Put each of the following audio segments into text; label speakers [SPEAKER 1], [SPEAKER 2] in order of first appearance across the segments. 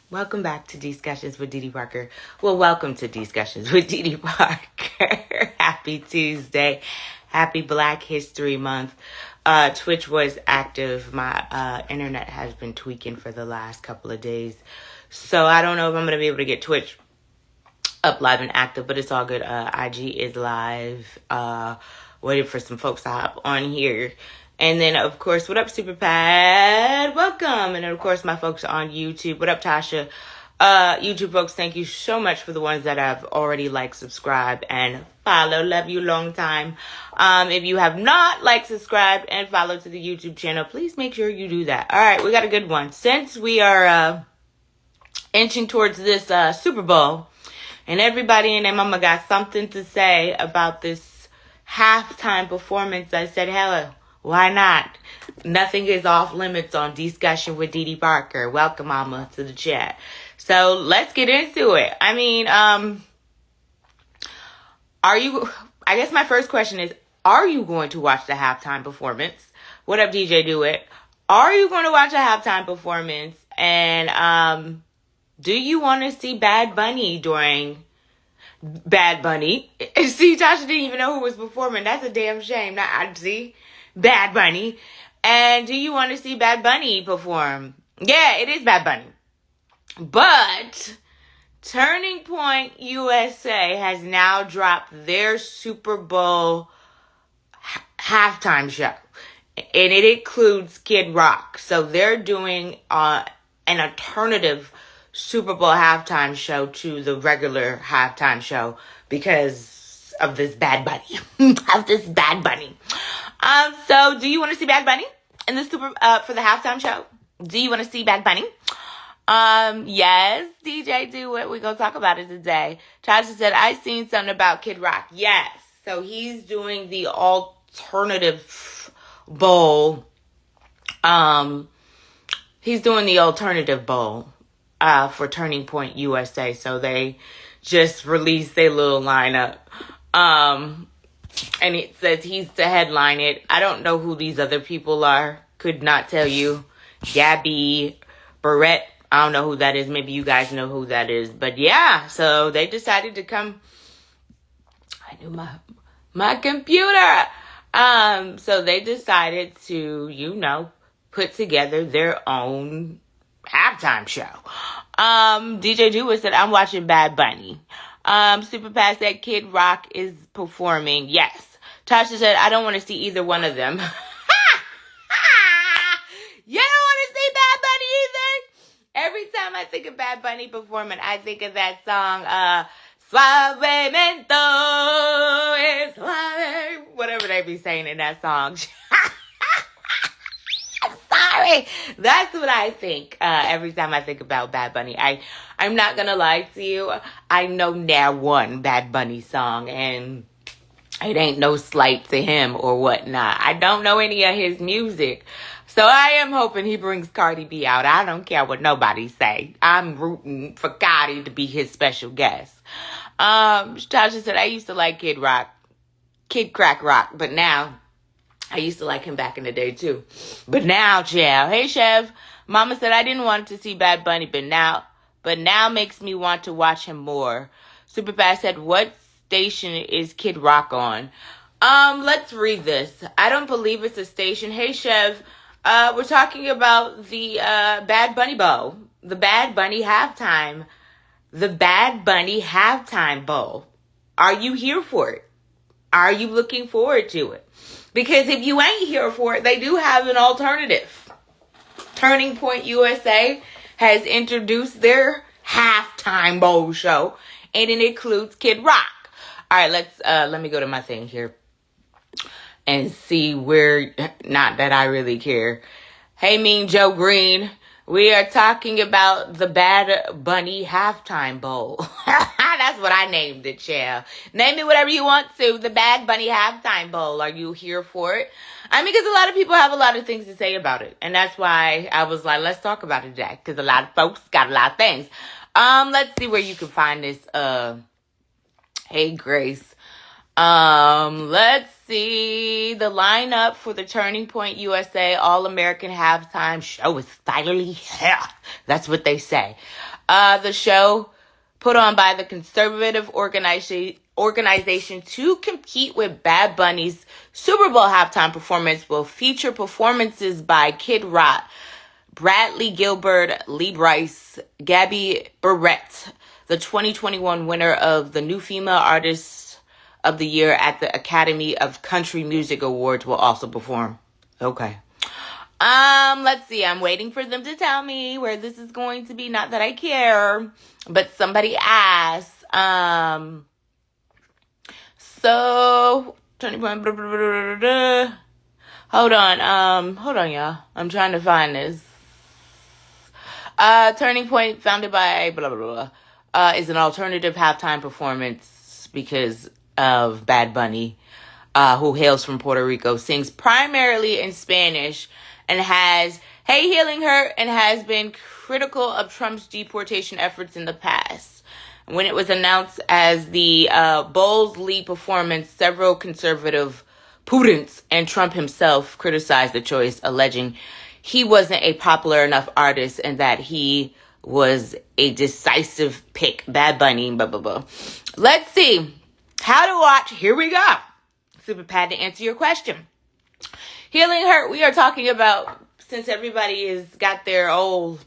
[SPEAKER 1] Welcome back to Discussions with Dee Parker. Well, welcome to Discussions with Dee Parker. Happy Tuesday. Happy Black History Month. Twitch was active. My internet has been tweaking for the last couple of days. So I don't know if I'm going to be able to get Twitch up live and active, but it's all good. IG is live. Waiting for some folks to hop on here. And then, of course, what up, Super Pad? Welcome. And then, of course, my folks on YouTube. What up, Tasha? YouTube folks, thank you so much for the ones that have already liked, subscribed, and follow. Love you long time. If you have not liked, subscribed, and followed to the YouTube channel, please make sure you do that. All right, we got a good one. Since we are inching towards this Super Bowl, and everybody and their mama got something to say about this halftime performance, I said, hello. Why not? Nothing is off limits on Discussion with Dee Parker. Welcome, mama, to the chat. So let's get into it. I mean, I guess my first question is, are you going to watch the halftime performance? What up, DJ Do It? Are you going to watch a halftime performance? And do you want to see Bad Bunny during Bad Bunny? See, Tasha didn't even know who was performing. That's a damn shame. See? Bad Bunny. And do you want to see Bad Bunny perform? Yeah, it is Bad Bunny. But Turning Point USA has now dropped their Super Bowl halftime show. And it includes Kid Rock. So they're doing an alternative Super Bowl halftime show to the regular halftime show because of this Bad Bunny. So do you want to see Bad Bunny in the for the halftime show? Do you want to see Bad Bunny? Yes, DJ Do It. We're going to talk about it today. Tasha said, I seen something about Kid Rock. Yes. So he's doing the alternative bowl. He's doing the alternative bowl, for Turning Point USA. So they just released their little lineup. And it says he's to headline it. I don't know who these other people are. Could not tell you. Gabby, Barrett. I don't know who that is. Maybe you guys know who that is. But yeah, so they decided to come. I knew my computer. So they decided to, put together their own halftime show. DJ Dewey said, I'm watching Bad Bunny. Super Pass said Kid Rock is performing. Yes. Tasha said, I don't want to see either one of them. You don't want to see Bad Bunny either? Every time I think of Bad Bunny performing, I think of that song, Suavemente, suave, whatever they be saying in that song. Sorry. That's what I think every time I think about Bad Bunny. I'm not going to lie to you. I know now one Bad Bunny song, and it ain't no slight to him or whatnot. I don't know any of his music. So I am hoping he brings Cardi B out. I don't care what nobody say. I'm rooting for Cardi to be his special guest. Tasha said, I used to like Kid Crack Rock, but now I used to like him back in the day too. But now, child. Hey, Chev. Mama said I didn't want to see Bad Bunny, but now makes me want to watch him more. Super Fast said, what station is Kid Rock on? Let's read this. I don't believe it's a station. Hey, Chev. We're talking about the Bad Bunny Bowl. The Bad Bunny halftime. The Bad Bunny halftime bowl. Are you here for it? Are you looking forward to it? Because if you ain't here for it, they do have an alternative. Turning Point USA has introduced their halftime bowl show, and it includes Kid Rock. All right, let me go to my thing here and see where, not that I really care. Hey, Mean Joe Green, we are talking about the Bad Bunny halftime bowl. That's what I named it, child. Name it whatever you want to. The Bad Bunny halftime bowl. Are you here for it? I mean, because a lot of people have a lot of things to say about it. And that's why I was like, let's talk about it today. Because a lot of folks got a lot of things. Let's see where you can find this. Hey, Grace. Let's see. The lineup for the Turning Point USA All-American Halftime Show is finally here. That's what they say. The show, put on by the conservative organization to compete with Bad Bunny's Super Bowl halftime performance, will feature performances by Kid Rock, Bradley Gilbert, Lee Brice, Gabby Barrett, the 2021 winner of the New Female Artist of the Year at the Academy of Country Music Awards, will also perform. Okay. Let's see. I'm waiting for them to tell me where this is going to be. Not that I care, but somebody asked. So, turning point. Hold on, y'all. I'm trying to find this. Turning Point, founded by blah, blah, blah, is an alternative halftime performance because of Bad Bunny, who hails from Puerto Rico, sings primarily in Spanish, and has Hey Healing Hurt, and has been critical of Trump's deportation efforts in the past. When it was announced as the Bowl's lead performance, several conservative pundits and Trump himself criticized the choice, alleging he wasn't a popular enough artist and that he was a decisive pick. Bad Bunny, blah, blah, blah. Let's see. How to watch. Here we go. Super Pad to answer your question. Healing Hurt, we are talking about, since everybody has got their old,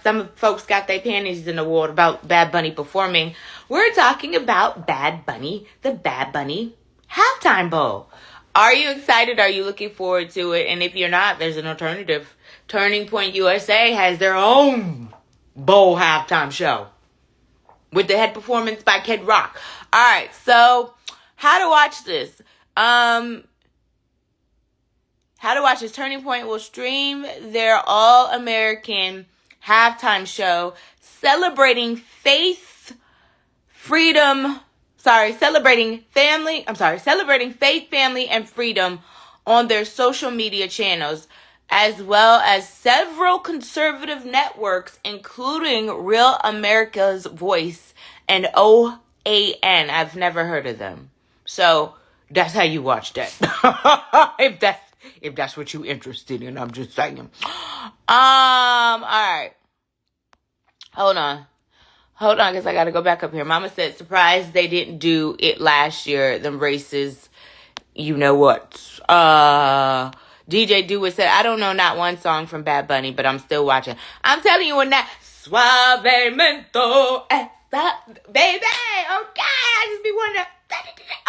[SPEAKER 1] some folks got their panties in the water about Bad Bunny performing. We're talking about Bad Bunny, the Bad Bunny Halftime Bowl. Are you excited? Are you looking forward to it? And if you're not, there's an alternative. Turning Point USA has their own bowl halftime show with the head performance by Kid Rock. All right, so how to watch this? How to watch this? Turning Point will stream their all-American halftime show celebrating faith, family, and freedom on their social media channels, as well as several conservative networks, including Real America's Voice and OAN. I've never heard of them. So that's how you watch that. if that's what you're interested in, I'm just saying. All right. Hold on, because I got to go back up here. Mama said, surprised they didn't do it last year. Them races, you know what? DJ Dewitt said, I don't know not one song from Bad Bunny, but I'm still watching. I'm telling you, when that suavemente, baby, okay, I just be wondering,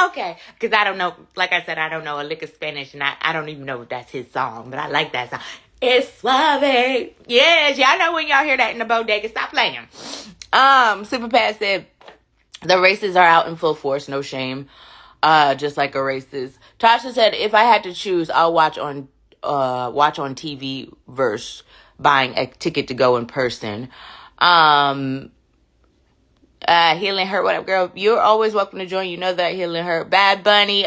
[SPEAKER 1] okay, because I don't know, like I said, I don't know a lick of Spanish, and I don't even know if that's his song, but I like that song. It's suave. Yes, y'all know when y'all hear that in the bodega, stop playing. Super Pat said, the races are out in full force, no shame. Just like a races. Tasha said, if I had to choose, I'll watch on TV versus buying a ticket to go in person. Healing Hurt, what up, girl? You're always welcome to join. You know that, Healing Hurt. Bad Bunny,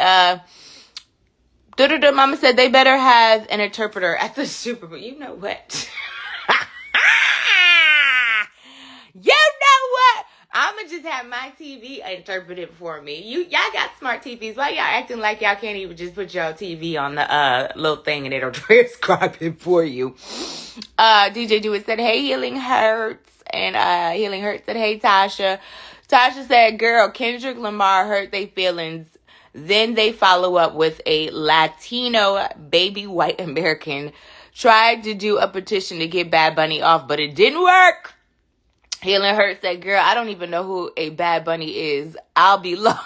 [SPEAKER 1] Mama said they better have an interpreter at the Super Bowl. You know what? You know what? I'ma just have my TV interpreted for me. Y'all got smart TVs. Why y'all acting like y'all can't even just put your TV on the little thing and it'll transcribe it for you? DJ Dewitt said, hey, Healing Hurts. And Healing Hurts said, hey, Tasha. Tasha said, girl, Kendrick Lamar hurt their feelings. Then they follow up with a Latino baby white American tried to do a petition to get Bad Bunny off, but it didn't work. Healing Hurt said, girl, I don't even know who a Bad Bunny is. I'll be lost.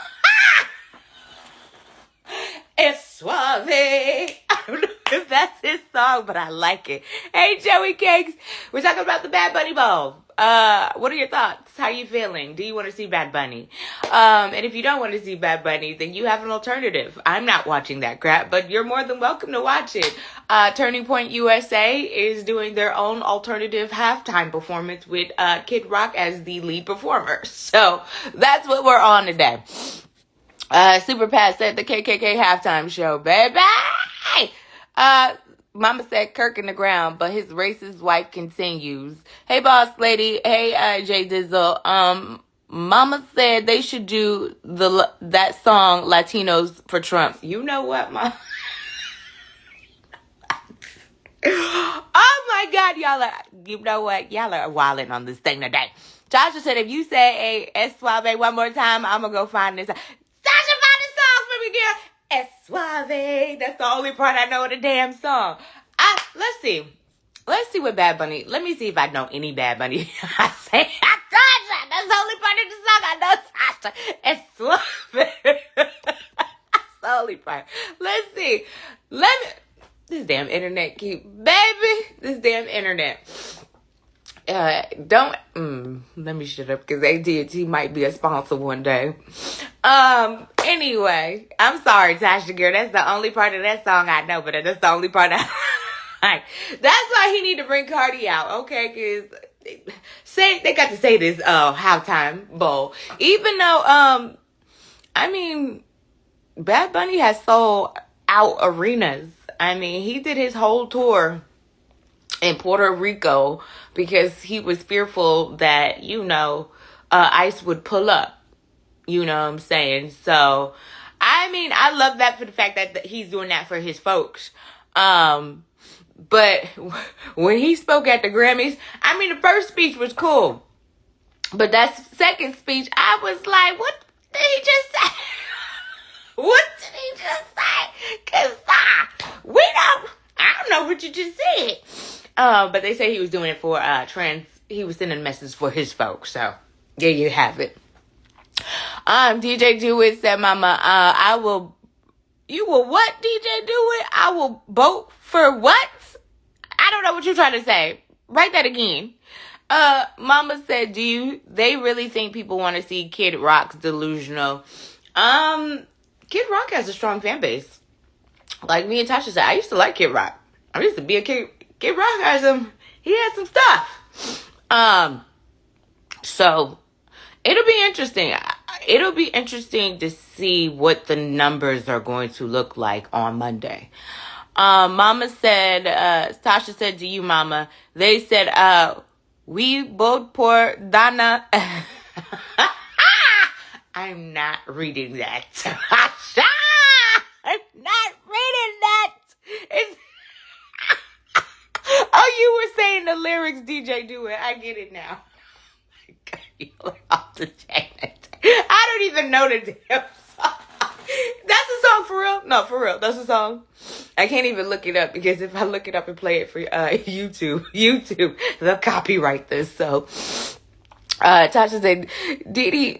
[SPEAKER 1] It's suave. I don't know if that's his song, but I like it. Hey, Joey Cakes. We're talking about the Bad Bunny Bowl. What are your thoughts? How are you feeling? Do you want to see Bad Bunny? And if you don't want to see Bad Bunny, then you have an alternative. I'm not watching that crap, but you're more than welcome to watch it. Turning Point USA is doing their own alternative halftime performance with Kid Rock as the lead performer. So that's what we're on today. Super Pat said the KKK halftime show, baby. Mama said Kirk in the ground, but his racist wife continues. Hey, boss lady. Hey, Jay Dizzle. Mama said they should do that song Latinos for Trump. You know what, Mom? Oh my God, y'all are, you know what? Y'all are wilding on this thing today. Tasha said, if you say a Suave one more time, I'm going to go find this. Tasha, find this song for me, girl. Suave. That's the only part I know of the damn song. Let's see. Let's see what Bad Bunny, let me see if I know any Bad Bunny. I say, Tasha, that's the only part of the song I know, Tasha. It's Suave. That's the only part. Let's see. This damn internet this damn internet. Let me shut up because AT&T might be a sponsor one day. Anyway, I'm sorry, Tasha girl. That's the only part of that song I know, but that's the only part I like. That's why he need to bring Cardi out, okay? Because they got to say this halftime bowl. Even though I mean, Bad Bunny has sold out arenas. I mean, he did his whole tour in Puerto Rico because he was fearful that, ICE would pull up. You know what I'm saying? So, I mean, I love that for the fact that he's doing that for his folks. But when he spoke at the Grammys, I mean, the first speech was cool. But that second speech, I was like, what did he just say? What did he just say? Because I don't know what you just said. But they say he was doing it for he was sending a message for his folks. So, there you have it. DJ Dewitt said, Mama, you will what, DJ Dewitt? I will vote for what? I don't know what you're trying to say. Write that again. Mama said, they really think people want to see Kid Rock's delusional? Kid Rock has a strong fan base. Like me and Tasha said, I used to like Kid Rock. I used to be a Kid Rock had some stuff. So it'll be interesting. It'll be interesting to see what the numbers are going to look like on Monday. Mama said, Tasha said to you, Mama, they said, we vote for Donna. I'm not reading that. Tasha! I'm not reading that. Oh, you were saying the lyrics, DJ Dewitt. I get it now. You're off the chain. I don't even know the damn song. That's a song for real? No, for real. That's a song. I can't even look it up because if I look it up and play it for YouTube, they'll copyright this. So, Tasha said,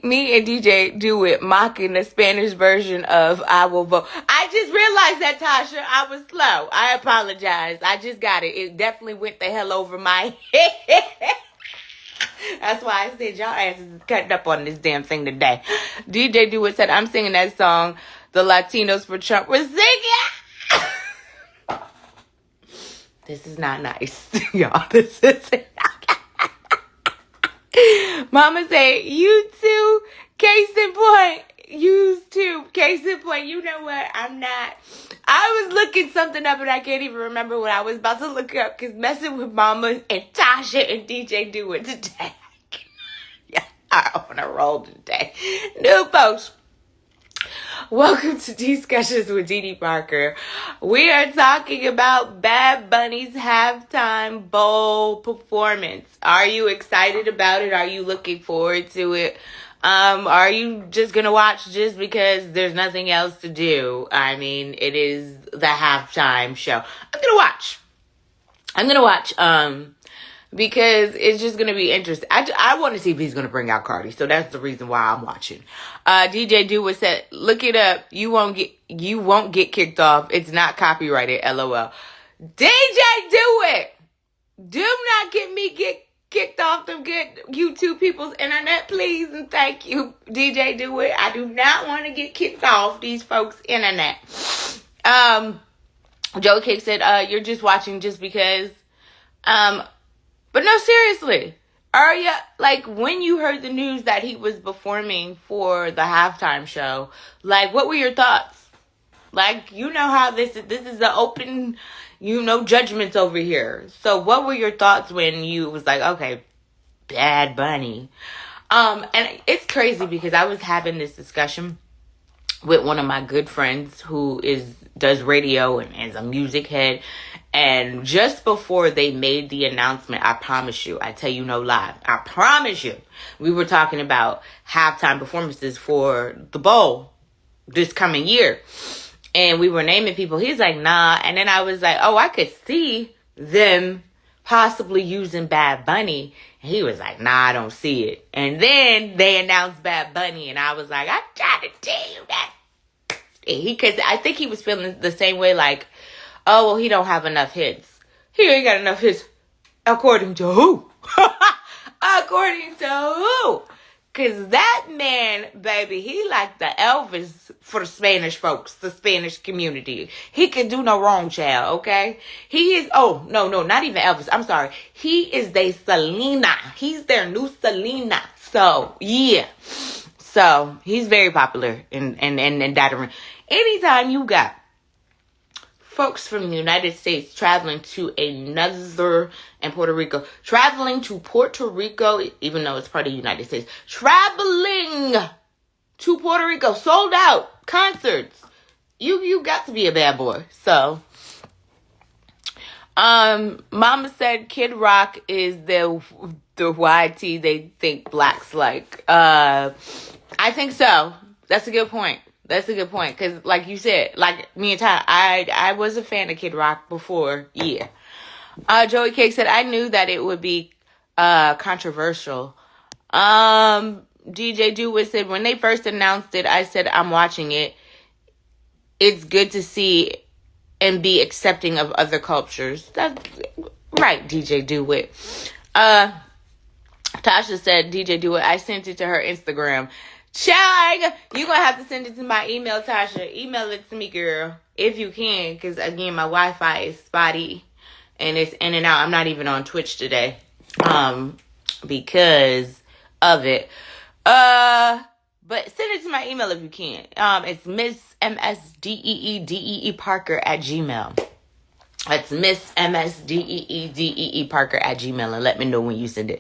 [SPEAKER 1] me and DJ Dewitt mocking the Spanish version of I Will Vote. I just realized that, Tasha. I was slow. I apologize. I just got it. It definitely went the hell over my head. That's why I said y'all asses is cutting up on this damn thing today. DJ Dewitt said, I'm singing that song the Latinos for Trump were singing. This is not nice, y'all. This is Mama say, you too, case in point. You too, case in point. You know what? I was looking something up and I can't even remember what I was about to look up because messing with Mama and Tasha and DJ Dewitt today. Yeah, I'm on a roll today. New folks. Welcome to Discussions with Dee Dee Parker. We are talking about Bad Bunny's halftime bowl performance. Are you excited about it? Are you looking forward to it? Are you just gonna watch just because there's nothing else to do? I mean, it is the halftime show. I'm gonna watch, because it's just gonna be interesting. I want to see if he's gonna bring out Cardi, so that's the reason why I'm watching. DJ Dewitt said, "Look it up. You won't get kicked off. It's not copyrighted. LOL." DJ Dewitt, do not get kicked off them good YouTube people's internet, please and thank you, DJ Dewitt. I do not want to get kicked off these folks' internet. Joe Cake said, you're just watching just because. But no, seriously. Are you, like, when you heard the news that he was performing for the halftime show, like, what were your thoughts? Like, you know how this is the open, judgments over here. So what were your thoughts when you was like, okay, Bad Bunny? And it's crazy because I was having this discussion with one of my good friends who does radio and is a music head. And just before they made the announcement, I promise you, I tell you no lie, I promise you, we were talking about halftime performances for the bowl this coming year. And we were naming people. He's like, nah. And then I was like, oh, I could see them possibly using Bad Bunny. And he was like, nah, I don't see it. And then they announced Bad Bunny. And I was like, I tried to tell you that. Because I think he was feeling the same way, like, oh, well, he don't have enough hits. He ain't got enough hits. According to who? According to who? Because that man, baby, he like the Elvis for the Spanish folks, the Spanish community. He can do no wrong, child, okay? He is, oh, no, not even Elvis. I'm sorry. He is their Selena. He's their new Selena. So, yeah. So, he's very popular in that arena. Anytime you got folks from the United States traveling to another, and Puerto Rico, traveling to Puerto Rico, even though it's part of the United States, traveling to Puerto Rico, sold out concerts. You got to be a bad boy. So, Mama said Kid Rock is the YT they think blacks like. I think so. That's a good point. Because, like you said, like me and Ty, I was a fan of Kid Rock before. Yeah. Joey Cake said, I knew that it would be controversial. DJ Dewitt said, when they first announced it, I said, I'm watching it. It's good to see and be accepting of other cultures. That's right, DJ Dewitt. Tasha said, DJ Dewitt, I sent it to her Instagram. Chag, you gonna have to send it to my email, Tasha. Email it to me, girl, if you can, because again, my Wi-Fi is spotty and it's in and out. I'm not even on Twitch today, because of it. But send it to my email if you can. It's Miss MSDEEDEE Parker at Gmail. That's Miss MSDEEDEE Parker at Gmail, and let me know when you send it.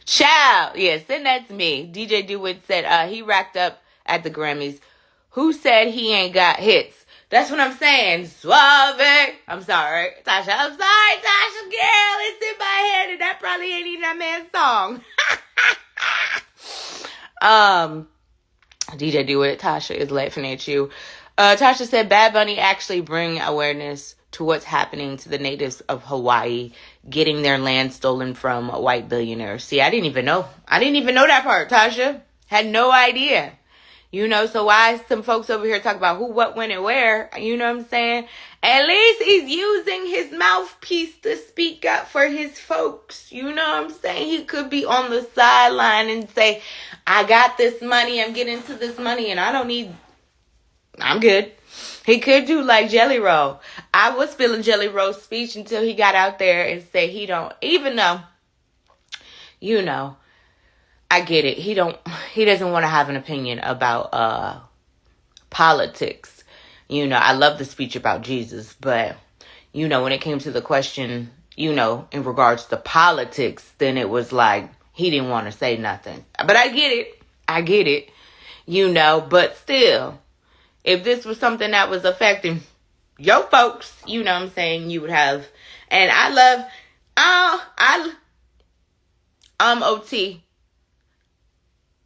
[SPEAKER 1] Child, yeah, send that to me. DJ DeWitt said he racked up at the Grammys. Who said he ain't got hits? That's what I'm saying. Suave. I'm sorry. Tasha, I'm sorry, Tasha, girl. It's in my head, and that probably ain't even that man's song. DJ DeWitt, Tasha is laughing at you. Tasha said Bad Bunny actually bring awareness to what's happening to the natives of Hawaii, getting their land stolen from white billionaires. See, I didn't even know that part, Tasha. Had no idea. You know, so why some folks over here talk about who, what, when, and where? You know what I'm saying? At least he's using his mouthpiece to speak up for his folks. You know what I'm saying? He could be on the sideline and say, I got this money, I'm getting to this money, and I'm good. He could do like Jelly Roll. I was feeling Jelly Roll's speech until he got out there and said he don't, even though, you know, I get it. He doesn't want to have an opinion about politics. You know, I love the speech about Jesus, but, you know, when it came to the question, you know, in regards to politics, then it was like he didn't want to say nothing. But I get it, you know, but still, if this was something that was affecting your folks, you know what I'm saying, you would have. And I love, OT.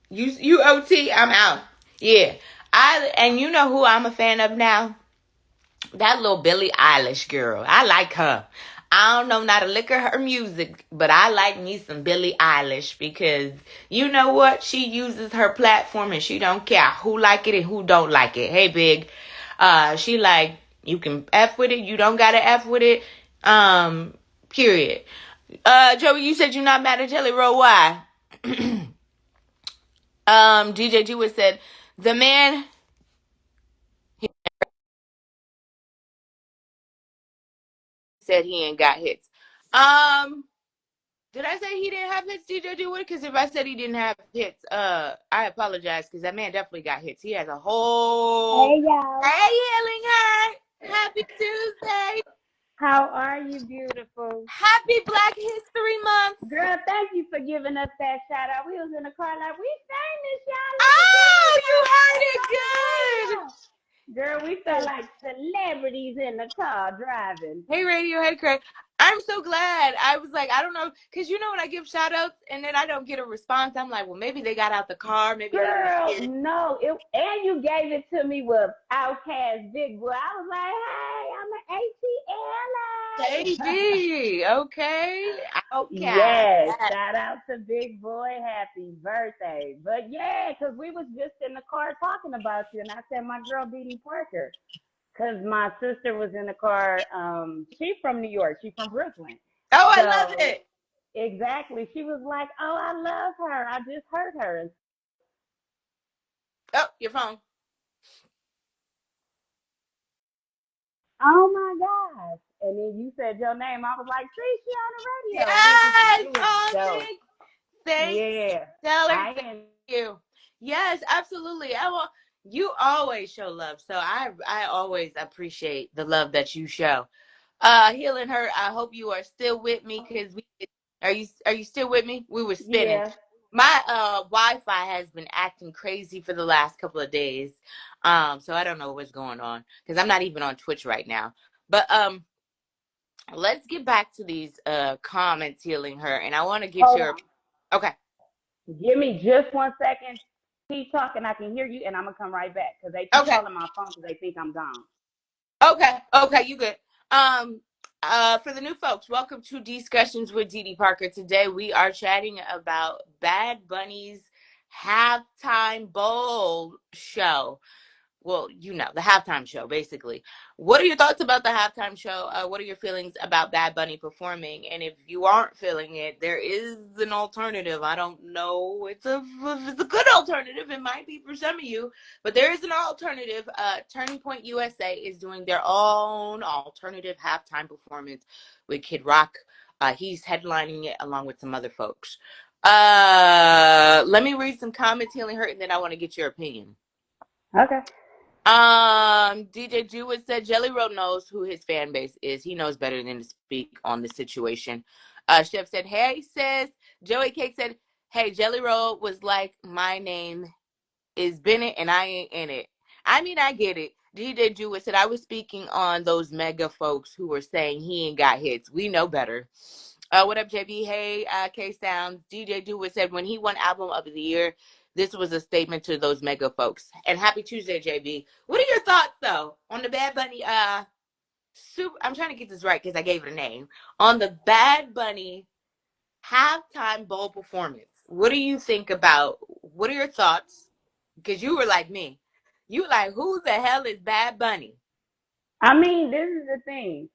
[SPEAKER 1] You OT, I'm out. Yeah. And you know who I'm a fan of now? That little Billie Eilish girl. I like her. I don't know not a lick of her music, but I like me some Billie Eilish because you know what? She uses her platform and she don't care who like it and who don't like it. Hey, big. She like, you can F with it. You don't gotta F with it. Period. Joey, you said you're not mad at Jelly Roll. Why? DJ Jewett said, the man said he ain't got hits. Did I say he didn't have hits, DJ Jewett? Because if I said he didn't have hits, I apologize because that man definitely got hits. He has a whole.
[SPEAKER 2] Hey, y'all.
[SPEAKER 1] Hey, Healing Heart. Happy Tuesday.
[SPEAKER 2] How are you, beautiful?
[SPEAKER 1] Happy Black History Month.
[SPEAKER 2] Girl, thank you for giving us that shout out. We was in the car like, we famous, y'all.
[SPEAKER 1] Oh, you heard it good.
[SPEAKER 2] Girl, we felt like celebrities in the car driving.
[SPEAKER 1] Hey, Radiohead Craig. I'm so glad. I was like, I don't know, because you know when I give shout outs and then I don't get a response, I'm like, well, maybe they got out the car, maybe they didn't
[SPEAKER 2] Girl,
[SPEAKER 1] hear.
[SPEAKER 2] no, and you gave it to me with Outcast Big Boy. I was like, hey, I'm an ATL.
[SPEAKER 1] Baby, okay, outcast.
[SPEAKER 2] Yes, shout out to Big Boy, happy birthday. But yeah, because we was just in the car talking about you, and I said my girl Dee Parker, because my sister was in the car. She's from New York. She's from Brooklyn.
[SPEAKER 1] Oh, I love
[SPEAKER 2] So
[SPEAKER 1] it.
[SPEAKER 2] exactly, she was like, "Oh, I love her. I just heard her."
[SPEAKER 1] Oh, your phone.
[SPEAKER 2] Oh my gosh! And then you said your name. I was like, "See, she on the radio."
[SPEAKER 1] Yes.
[SPEAKER 2] It was
[SPEAKER 1] Oh,
[SPEAKER 2] dope.
[SPEAKER 1] thanks. Thanks,
[SPEAKER 2] Yeah,
[SPEAKER 1] Taylor.
[SPEAKER 2] I
[SPEAKER 1] Thank
[SPEAKER 2] am.
[SPEAKER 1] you. Yes, absolutely. I will. You always show love, so I always appreciate the love that you show. Healing Hurt. I hope you are still with me because we are you still with me? We were spinning.
[SPEAKER 2] Yeah.
[SPEAKER 1] My Wi-Fi has been acting crazy for the last couple of days. So I don't know what's going on because I'm not even on Twitch right now. But let's get back to these comments, Healing Her, and I want to get
[SPEAKER 2] Hold
[SPEAKER 1] your
[SPEAKER 2] on.
[SPEAKER 1] okay.
[SPEAKER 2] Give me just 1 second. Keep talking. I can hear you, and I'm gonna come right back because they keep
[SPEAKER 1] Okay.
[SPEAKER 2] calling my phone because they think I'm gone.
[SPEAKER 1] Okay, you good. Um, for the new folks, welcome to Discussions with Dee Parker. Today we are chatting about Bad Bunny's halftime bowl show. Well, you know, the halftime show, basically. What are your thoughts about the halftime show? What are your feelings about Bad Bunny performing? And if you aren't feeling it, there is an alternative. I don't know. It's a good alternative. It might be for some of you, but there is an alternative. Turning Point USA is doing their own alternative halftime performance with Kid Rock. He's headlining it along with some other folks. Let me read some comments, Healing Hurt, and then I want to get your opinion.
[SPEAKER 2] Okay.
[SPEAKER 1] DJ Jewett said Jelly Roll knows who his fan base is. He knows better than to speak on the situation. Chef said, hey, sis. Joey Cake said, hey, Jelly Roll was like, my name is Bennett and I ain't in it. I mean, I get it. DJ Jewett said, I was speaking on those mega folks who were saying he ain't got hits. We know better. What up, JB? Hey, K Sounds. DJ Jewett said, when he won Album of the Year, this was a statement to those mega folks. And happy Tuesday, JB. What are your thoughts, though, on the Bad Bunny, I'm trying to get this right because I gave it a name. On the Bad Bunny halftime bowl performance. What do you think about, what are your thoughts? Because you were like me. You were like, who the hell is Bad Bunny?
[SPEAKER 2] I mean, this is the thing.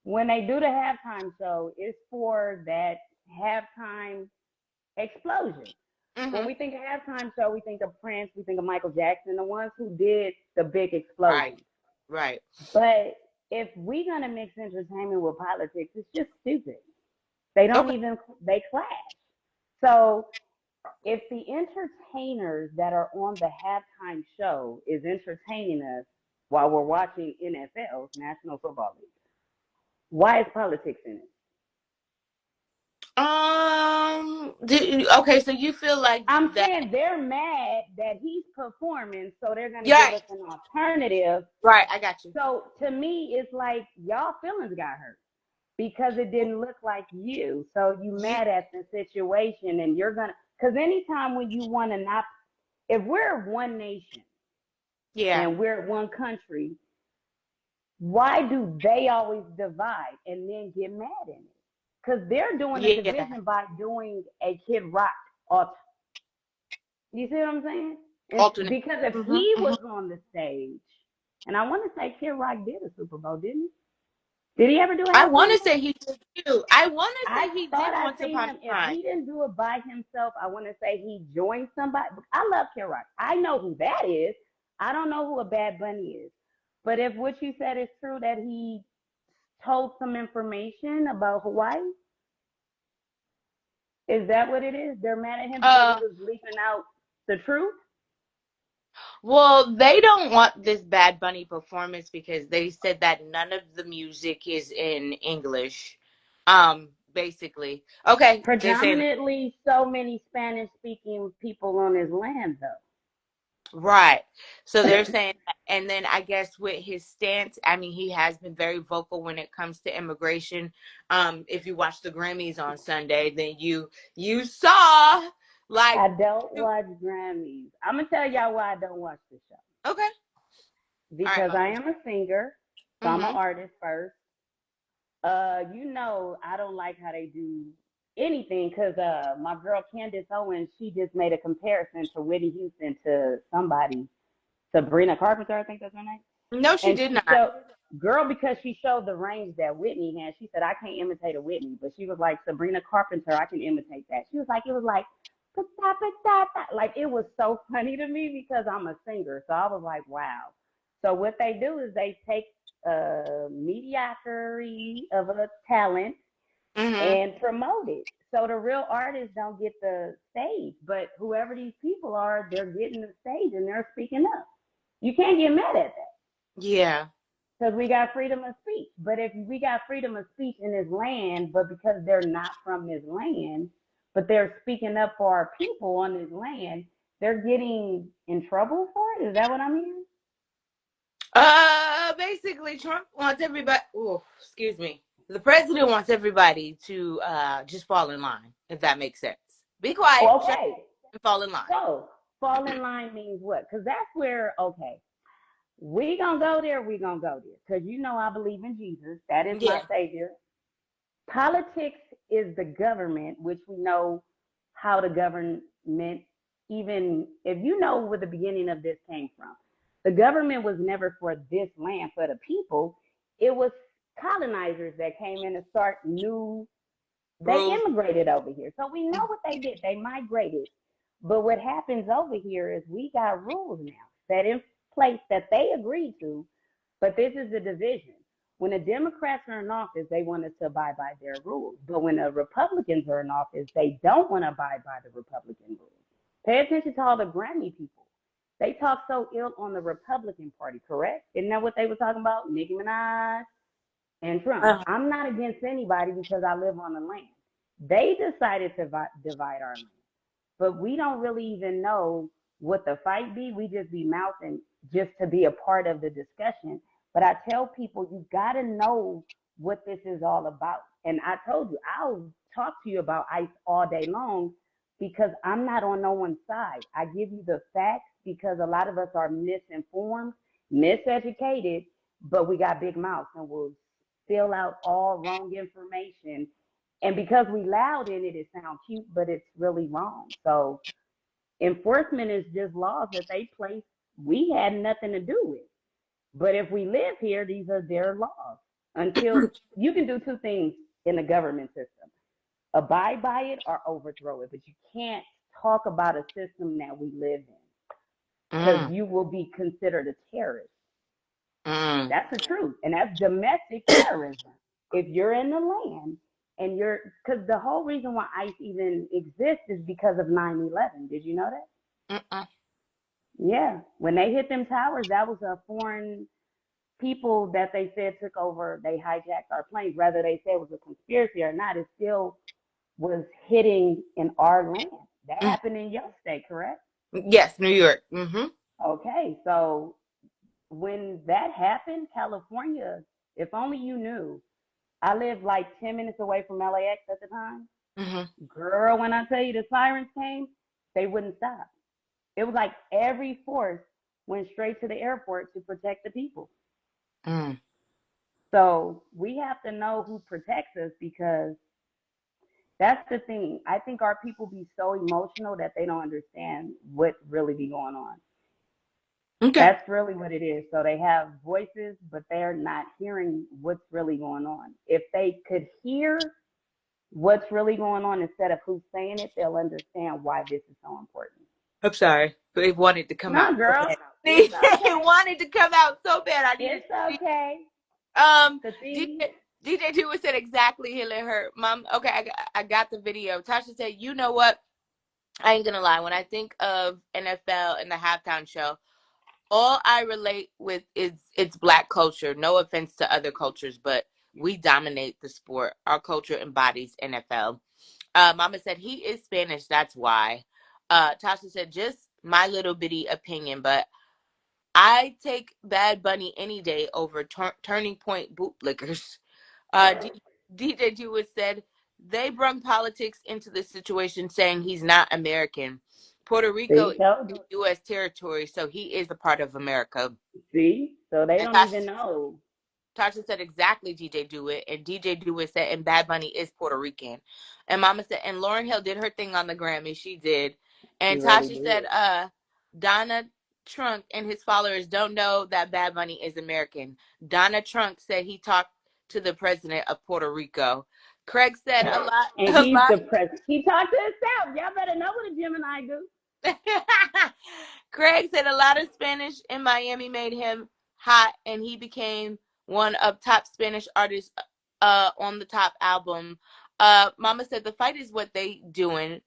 [SPEAKER 2] When they do the halftime show, it's for that halftime explosion. When
[SPEAKER 1] Mm-hmm.
[SPEAKER 2] we think of halftime show, we think of Prince, we think of Michael Jackson, the ones who did the big
[SPEAKER 1] Right.
[SPEAKER 2] explosions.
[SPEAKER 1] Right.
[SPEAKER 2] But if we're gonna mix entertainment with politics, it's just stupid. They don't
[SPEAKER 1] Okay.
[SPEAKER 2] even they clash. So if the entertainers that are on the halftime show is entertaining us while we're watching NFL, National Football League, why is politics in it?
[SPEAKER 1] Okay, so you feel like
[SPEAKER 2] I'm
[SPEAKER 1] that.
[SPEAKER 2] saying they're mad that he's performing, so they're gonna give
[SPEAKER 1] Yeah.
[SPEAKER 2] us an alternative.
[SPEAKER 1] Right. I got you.
[SPEAKER 2] So to me, it's like y'all feelings got hurt because it didn't look like you. So you
[SPEAKER 1] You,
[SPEAKER 2] mad at the situation, and you're gonna. Because anytime when you want to not, if we're one nation
[SPEAKER 1] yeah.
[SPEAKER 2] and we're one country, why do they always divide and then get mad in it? Because they're doing a
[SPEAKER 1] Yeah.
[SPEAKER 2] division by doing a Kid Rock. You see what I'm saying? And
[SPEAKER 1] Alternate.
[SPEAKER 2] because if
[SPEAKER 1] Mm-hmm,
[SPEAKER 2] he
[SPEAKER 1] mm-hmm.
[SPEAKER 2] was on the stage, and I want to say Kid Rock did a Super Bowl, didn't he? Did he ever do a
[SPEAKER 1] I want
[SPEAKER 2] halftime
[SPEAKER 1] to
[SPEAKER 2] show?
[SPEAKER 1] say he did too. I want to
[SPEAKER 2] I
[SPEAKER 1] say he
[SPEAKER 2] thought
[SPEAKER 1] did
[SPEAKER 2] I
[SPEAKER 1] once
[SPEAKER 2] seen
[SPEAKER 1] upon
[SPEAKER 2] him.
[SPEAKER 1] a
[SPEAKER 2] If
[SPEAKER 1] time.
[SPEAKER 2] he didn't do it by himself, I want to say he joined somebody. I love Kid Rock. I know who that is. I don't know who a Bad Bunny is. But if what you said is true, that he told some information about Hawaii, is that what it is? They're mad at him because he
[SPEAKER 1] Uh,
[SPEAKER 2] was leaking out the truth?
[SPEAKER 1] well, they don't want this Bad Bunny performance because they said that none of the music is in English. Basically, okay, they're saying
[SPEAKER 2] Predominantly so many Spanish speaking people on his land, though.
[SPEAKER 1] right. So they're saying. And then I guess with his stance, I mean, he has been very vocal when it comes to immigration. If you watch the Grammys on Sunday, then you saw like
[SPEAKER 2] I don't watch Grammys. I'm gonna tell y'all why I don't watch the show.
[SPEAKER 1] okay, all right,
[SPEAKER 2] Because I am a singer, so I'm an
[SPEAKER 1] mm-hmm.
[SPEAKER 2] artist first. I don't like how they do anything because my girl Candace Owens, she just made a comparison to Whitney Houston to somebody, Sabrina Carpenter, I think that's her name.
[SPEAKER 1] No, she
[SPEAKER 2] And
[SPEAKER 1] did
[SPEAKER 2] she
[SPEAKER 1] not.
[SPEAKER 2] showed, girl, because she showed the range that Whitney had. She said, I can't imitate a Whitney, but she was like, Sabrina Carpenter, I can imitate that. She was like, it was like, like it was so funny to me because I'm a singer. So I was like, wow. So what they do is they take mediocrity of a talent
[SPEAKER 1] Mm-hmm.
[SPEAKER 2] and promote it. So the real artists don't get the stage, but whoever these people are, they're getting the stage and they're speaking up. You can't get mad at that
[SPEAKER 1] Yeah.
[SPEAKER 2] because we got freedom of speech. But if we got freedom of speech in this land, but because they're not from this land, but they're speaking up for our people on this land, they're getting in trouble for it. Is that what I'm hearing?
[SPEAKER 1] Basically, Trump wants everybody. Oh, excuse me. The president wants everybody to just fall in line, if that makes sense. Be quiet,
[SPEAKER 2] Oh,
[SPEAKER 1] shut
[SPEAKER 2] okay.
[SPEAKER 1] up, and fall in line.
[SPEAKER 2] So fall in line means what? Because that's where, okay, we gonna go there, we gonna go there. Because I believe in Jesus. That is my
[SPEAKER 1] Yeah.
[SPEAKER 2] savior. Politics is the government, which we know how the government, even if you know where the beginning of this came from, the government was never for this land, for the people. It was colonizers that came in to start new. They
[SPEAKER 1] Rules.
[SPEAKER 2] immigrated over here. So we know what they did. They migrated. But what happens over here is we got rules now set in place that they agreed to, but this is the division. When the Democrats are in office, they want us to abide by their rules. But when the Republicans are in office, they don't want to abide by the Republican rules. Pay attention to all the Grammy people. They talk so ill on the Republican Party, correct? Isn't that what they were talking about? Nicki Minaj and Trump.
[SPEAKER 1] Uh,
[SPEAKER 2] I'm not against anybody because I live on the land. They decided to divide our land, but we don't really even know what the fight be. We just be mouthing just to be a part of the discussion. But I tell people you got to know what this is all about. And I told you I'll talk to you about ICE all day long because I'm not on no one's side. I give you the facts because a lot of us are misinformed, miseducated, but we got big mouths and we'll fill out all wrong information. And because we loud in it, it sounds cute, but it's really wrong. So enforcement is just laws that they place. We had nothing to do with. But if we live here, these are their laws. Until you can do two things in the government system: abide by it or overthrow it. But you can't talk about a system that we live in because
[SPEAKER 1] mm,
[SPEAKER 2] you will be considered a terrorist.
[SPEAKER 1] mm.
[SPEAKER 2] That's the truth. And that's domestic terrorism. If you're in the land and because the whole reason why ICE even exists is because of 9/11. Did you know that?
[SPEAKER 1] Mm-mm.
[SPEAKER 2] Yeah. When they hit them towers, that was a foreign people that they said took over. They hijacked our planes. Whether they said it was a conspiracy or not, it still was hitting in our land. That
[SPEAKER 1] Mm.
[SPEAKER 2] happened in your state, correct?
[SPEAKER 1] Yes, New York. Mm-hmm.
[SPEAKER 2] Okay. So when that happened, California, if only you knew, I lived like 10 minutes away from LAX at the time.
[SPEAKER 1] Mm-hmm.
[SPEAKER 2] Girl, when I tell you the sirens came, they wouldn't stop. It was like every force went straight to the airport to protect the people.
[SPEAKER 1] Mm.
[SPEAKER 2] So we have to know who protects us because that's the thing. I think our people be so emotional that they don't understand what really be going on.
[SPEAKER 1] Okay.
[SPEAKER 2] That's really what it is. So they have voices, but they're not hearing what's really going on. If they could hear what's really going on instead of who's saying it, they'll understand why this is so important.
[SPEAKER 1] I'm sorry, but it wanted to come out
[SPEAKER 2] No,
[SPEAKER 1] so
[SPEAKER 2] girl,
[SPEAKER 1] bad.
[SPEAKER 2] it's
[SPEAKER 1] It
[SPEAKER 2] okay.
[SPEAKER 1] wanted to come out so bad. I needed
[SPEAKER 2] It's
[SPEAKER 1] to see.
[SPEAKER 2] okay. The thing,
[SPEAKER 1] DJ Tua said exactly. He'll let her mom. Okay, I got the video. Tasha said, "You know what? I ain't gonna lie. When I think of NFL and the halftime show, all I relate with is it's black culture. No offense to other cultures, but we dominate the sport. Our culture embodies NFL." Mama said he is Spanish. That's why. Tasha said just my little bitty opinion, but I take Bad Bunny any day over Turning Point bootlickers. DJ Jewett said they brung politics into the situation, saying he's not American. Puerto Rico
[SPEAKER 2] See,
[SPEAKER 1] is
[SPEAKER 2] told you.
[SPEAKER 1] U.S. territory, so he is a part of America.
[SPEAKER 2] See, so they
[SPEAKER 1] And
[SPEAKER 2] don't even know.
[SPEAKER 1] Tasha said exactly DJ Dewitt, and DJ Dewitt said, and Bad Bunny is Puerto Rican. And Mama said, and Lauryn Hill did her thing on the Grammy. She did.
[SPEAKER 2] She
[SPEAKER 1] And
[SPEAKER 2] really
[SPEAKER 1] Tasha said,
[SPEAKER 2] did.
[SPEAKER 1] Donna Trunk and his followers don't know that Bad Bunny is American. Donna Trunk said he talked to the president of Puerto Rico. Craig said
[SPEAKER 2] And
[SPEAKER 1] a
[SPEAKER 2] he's
[SPEAKER 1] lot.
[SPEAKER 2] the president. He talked to himself. Y'all better know what a Gemini do.
[SPEAKER 1] Craig said a lot of Spanish in Miami made him hot, and he became one of top Spanish artists on the top album. Mama said the fight is what they doing.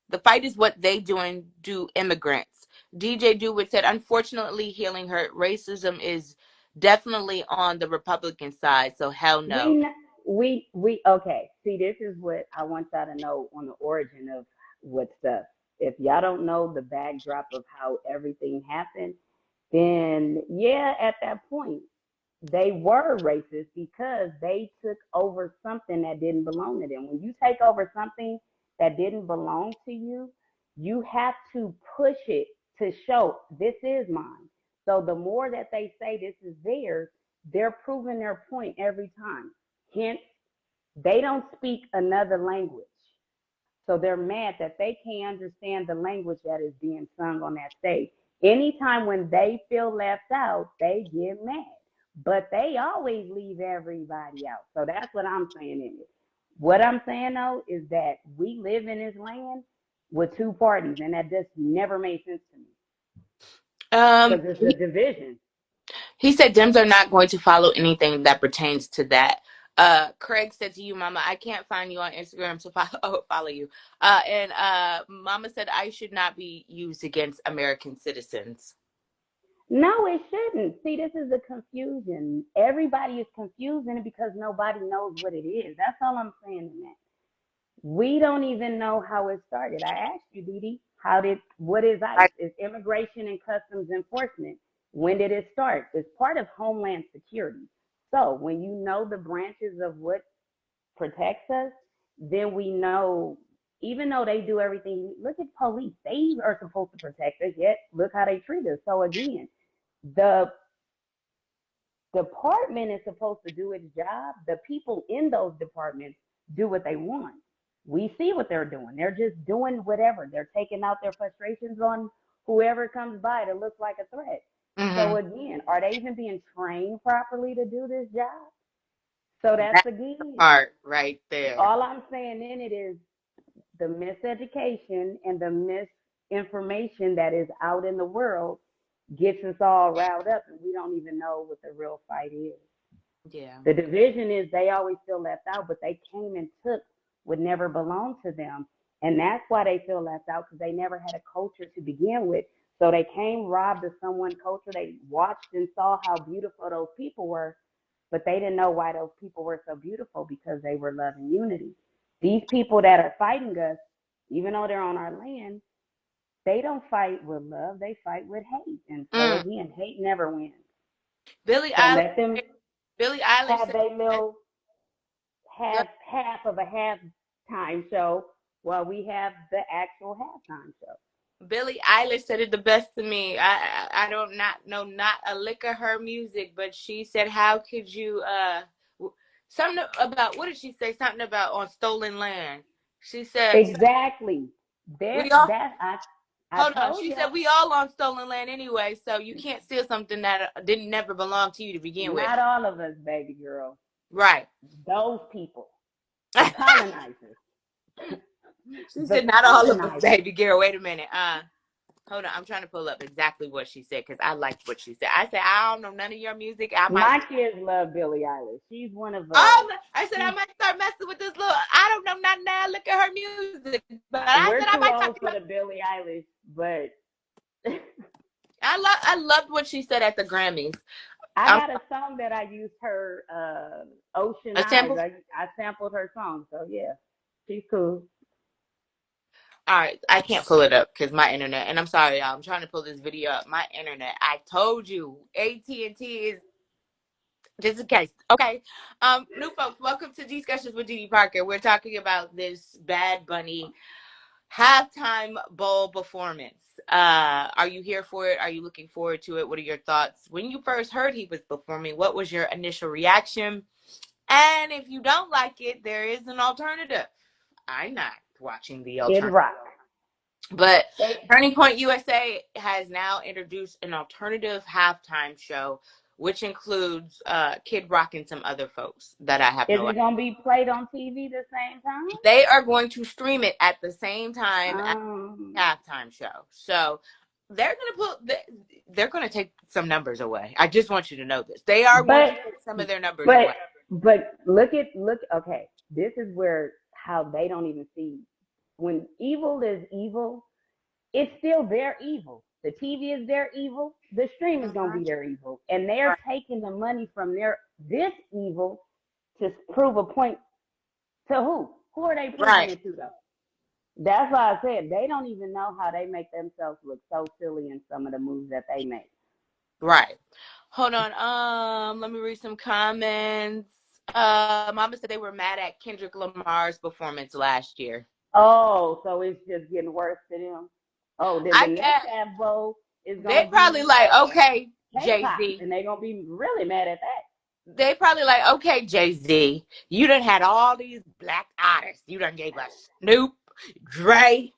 [SPEAKER 1] The fight is what they doing to immigrants. DJ Dewitt said, unfortunately, healing hurt. Racism is definitely on the Republican side, so hell no.
[SPEAKER 2] We okay. See, this is what I want y'all to know on the origin of what stuff. If y'all don't know the backdrop of how everything happened, then yeah, at that point they were racist because they took over something that didn't belong to them. When you take over something that didn't belong to you, you have to push it to show this is mine. So the more that they say this is theirs, they're proving their point every time. Hence, they don't speak another language. So they're mad that they can't understand the language that is being sung on that stage. Anytime when they feel left out, they get mad. But they always leave everybody out. So that's what I'm saying in it. What I'm saying though is that we live in this land with two parties, and that just never made sense to me
[SPEAKER 1] Um,
[SPEAKER 2] because it's a division.
[SPEAKER 1] He said Dems are not going to follow anything that pertains to that. Craig said to you, Mama, I can't find you on Instagram to follow you. And Mama said I should not be used against American citizens.
[SPEAKER 2] No, it shouldn't. See, this is the confusion. Everybody is confused in it because nobody knows what it is. That's all I'm saying in that. We don't even know how it started. I asked you, Didi, what is ICE?
[SPEAKER 1] I,
[SPEAKER 2] It's Immigration and Customs Enforcement. When did it start? It's part of Homeland Security. So when you know the branches of what protects us, then we know, even though they do everything, look at police. They are supposed to protect us, yet look how they treat us. So again, the department is supposed to do its job. The people in those departments do what they want. We see what they're doing. They're just doing whatever. They're taking out their frustrations on whoever comes by that looks like a threat. So
[SPEAKER 1] mm-hmm.
[SPEAKER 2] again, are they even being trained properly to do this job? So that's
[SPEAKER 1] That's the
[SPEAKER 2] again,
[SPEAKER 1] part right there.
[SPEAKER 2] all I'm saying in it is the miseducation and the misinformation that is out in the world gets us all riled up and we don't even know what the real fight is.
[SPEAKER 1] Yeah.
[SPEAKER 2] The division is they always feel left out, but they came and took what never belonged to them. And that's why they feel left out because they never had a culture to begin with. So they came robbed of someone's culture. They watched and saw how beautiful those people were, but they didn't know why those people were so beautiful because they were love and unity. These people that are fighting us, even though they're on our land, they don't fight with love. They fight with hate. And so
[SPEAKER 1] Mm.
[SPEAKER 2] again, hate never wins.
[SPEAKER 1] Billie
[SPEAKER 2] So
[SPEAKER 1] Eilish.
[SPEAKER 2] let them
[SPEAKER 1] Billie Eilish
[SPEAKER 2] have
[SPEAKER 1] said.
[SPEAKER 2] their little
[SPEAKER 1] Good.
[SPEAKER 2] half of a halftime show while we have the actual halftime show.
[SPEAKER 1] Billie Eilish said it the best to me. I don't not know not a lick of her music, but she said, "How could you?" Something about what did she say? Something about on stolen land. She said
[SPEAKER 2] Exactly. There,
[SPEAKER 1] we all
[SPEAKER 2] that I
[SPEAKER 1] hold on.
[SPEAKER 2] told
[SPEAKER 1] She said
[SPEAKER 2] you.
[SPEAKER 1] we all on stolen land anyway, so you can't steal something that didn't never belong to you to begin with.
[SPEAKER 2] Not all of us, baby girl.
[SPEAKER 1] Right.
[SPEAKER 2] Those people, the colonizers,
[SPEAKER 1] She
[SPEAKER 2] the
[SPEAKER 1] said not all of us,
[SPEAKER 2] colonizers.
[SPEAKER 1] baby girl. Wait a minute. Hold on. I'm trying to pull up exactly what she said because I liked what she said. I said I don't know none of your music. I might.
[SPEAKER 2] My kids love Billie Eilish. She's one of
[SPEAKER 1] Oh, I said I
[SPEAKER 2] she's
[SPEAKER 1] might start messing with this little. I don't know not now. Look at her music, but I said I
[SPEAKER 2] we're
[SPEAKER 1] might
[SPEAKER 2] too
[SPEAKER 1] start.
[SPEAKER 2] old for the Billie Eilish, but
[SPEAKER 1] I loved what she said at the Grammys.
[SPEAKER 2] I
[SPEAKER 1] Um,
[SPEAKER 2] got a song that I used her Ocean
[SPEAKER 1] a
[SPEAKER 2] Eyes.
[SPEAKER 1] sample.
[SPEAKER 2] I sampled her song, so yeah, she's cool.
[SPEAKER 1] All right, I can't pull it up because my internet. And I'm sorry, y'all. I'm trying to pull this video up. My internet. I told you, AT&T is just in case. Okay. New folks, welcome to Discussions with Dee Parker. We're talking about this Bad Bunny halftime bowl performance. Are you here for it? Are you looking forward to it? What are your thoughts? When you first heard he was performing, what was your initial reaction? And if you don't like it, there is an alternative. I'm not watching the
[SPEAKER 2] Kid
[SPEAKER 1] alternative.
[SPEAKER 2] Rock.
[SPEAKER 1] But
[SPEAKER 2] They,
[SPEAKER 1] Turning Point USA has now introduced an alternative halftime show, which includes Kid Rock and some other folks that I have
[SPEAKER 2] is
[SPEAKER 1] no idea.
[SPEAKER 2] it gonna be played on TV the same time?
[SPEAKER 1] They are going to stream it at the same time as the
[SPEAKER 2] Um,
[SPEAKER 1] halftime show. So they're gonna take some numbers away. I just want you to know this. They are going to
[SPEAKER 2] but
[SPEAKER 1] take some of their numbers
[SPEAKER 2] but
[SPEAKER 1] away.
[SPEAKER 2] but look. Okay, this is where how they don't even see when evil is evil. It's still their evil. The TV is their evil. The stream is gonna
[SPEAKER 1] Mm-hmm.
[SPEAKER 2] be their evil, and they're
[SPEAKER 1] Right.
[SPEAKER 2] taking the money from this evil to prove a point to who? Who are they proving
[SPEAKER 1] Right.
[SPEAKER 2] it to though? That's why I said they don't even know how they make themselves look so silly in some of the moves that they make.
[SPEAKER 1] Right. Hold on. Let me read some comments. Mama said they were mad at Kendrick Lamar's performance last year.
[SPEAKER 2] Oh, so it's just getting worse to them. Oh, then the
[SPEAKER 1] I
[SPEAKER 2] next
[SPEAKER 1] guess
[SPEAKER 2] half bowl is
[SPEAKER 1] they
[SPEAKER 2] gonna
[SPEAKER 1] probably
[SPEAKER 2] be
[SPEAKER 1] like, okay,
[SPEAKER 2] K-pop,
[SPEAKER 1] Jay-Z.
[SPEAKER 2] and they're gonna be really mad at that.
[SPEAKER 1] They probably like, okay, Jay-Z, you done had all these black artists. You done gave us Snoop, Dre,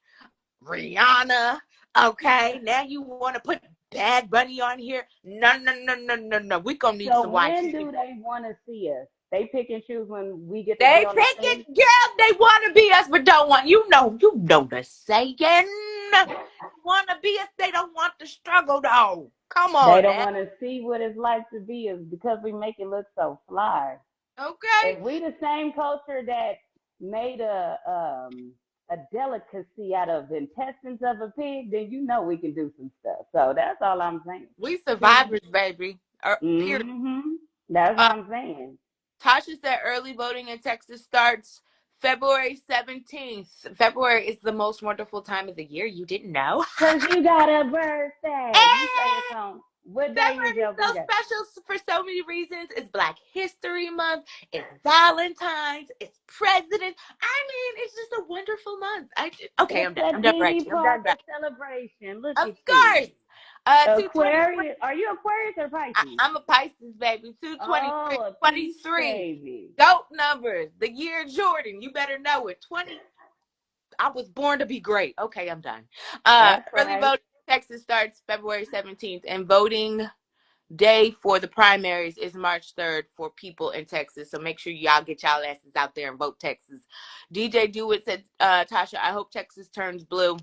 [SPEAKER 1] Rihanna. Okay, now you want to put Bad Bunny on here? No, no, no, no, no, no. We gonna need some
[SPEAKER 2] So
[SPEAKER 1] white
[SPEAKER 2] when
[SPEAKER 1] chicken.
[SPEAKER 2] do they want to see us? They pick and choose when we get to be
[SPEAKER 1] They
[SPEAKER 2] on the
[SPEAKER 1] pick
[SPEAKER 2] stage.
[SPEAKER 1] it, girl. They want to be us, but don't want. You know the saying. Want to be us, they don't want the struggle, though. Come
[SPEAKER 2] They
[SPEAKER 1] on
[SPEAKER 2] don't
[SPEAKER 1] now.
[SPEAKER 2] want to see what it's like to be us because we make it look so fly.
[SPEAKER 1] Okay.
[SPEAKER 2] If we the same culture that made a delicacy out of the intestines of a pig, then you know we can do some stuff. So that's all I'm saying.
[SPEAKER 1] We
[SPEAKER 2] Period.
[SPEAKER 1] survivors, baby. Period.
[SPEAKER 2] That's what
[SPEAKER 1] Uh,
[SPEAKER 2] I'm saying.
[SPEAKER 1] Tasha said early voting in Texas starts February 17th. February is the most wonderful time of the year. You didn't know?
[SPEAKER 2] Cause you got a birthday. You say it's on. What day is
[SPEAKER 1] February is
[SPEAKER 2] your
[SPEAKER 1] so
[SPEAKER 2] birthday?
[SPEAKER 1] special for so many reasons. It's Black History Month. It's Valentine's. It's President. I mean, it's just a wonderful month. Okay, I'm
[SPEAKER 2] It's
[SPEAKER 1] done.
[SPEAKER 2] a
[SPEAKER 1] I'm done
[SPEAKER 2] Didi
[SPEAKER 1] ranting. I'm done.
[SPEAKER 2] Parker celebration. Look
[SPEAKER 1] Of
[SPEAKER 2] at you.
[SPEAKER 1] course. 223.
[SPEAKER 2] Aquarius. Are you Aquarius or Pisces?
[SPEAKER 1] I'm a Pisces baby. 223,
[SPEAKER 2] Oh, a peach
[SPEAKER 1] 23.
[SPEAKER 2] baby.
[SPEAKER 1] Goat numbers. The year Jordan. You better know it. 20. I was born to be great. Okay, I'm done.
[SPEAKER 2] That's
[SPEAKER 1] Early
[SPEAKER 2] right.
[SPEAKER 1] voting in Texas starts February 17th, and voting day for the primaries is March 3rd for people in Texas. So make sure y'all get y'all asses out there and vote Texas. DJ Dewitt said, Tasha, I hope Texas turns blue.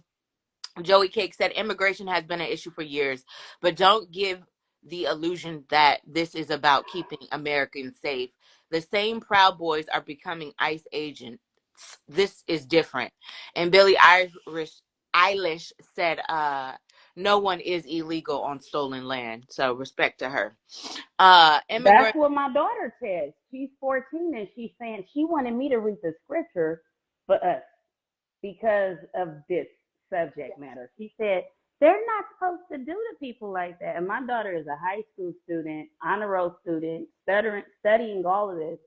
[SPEAKER 1] Joey Cake said immigration has been an issue for years, but don't give the illusion that this is about keeping Americans safe. The same Proud Boys are becoming ICE agents. This is different. And Eilish said, no one is illegal on stolen land. So respect to her.
[SPEAKER 2] That's
[SPEAKER 1] Immigrant.
[SPEAKER 2] what my daughter says. She's 14 and she's saying she wanted me to read the scripture for us because of this subject matter. She said, they're not supposed to do to people like that. And my daughter is a high school student, honor roll student, studying all of this.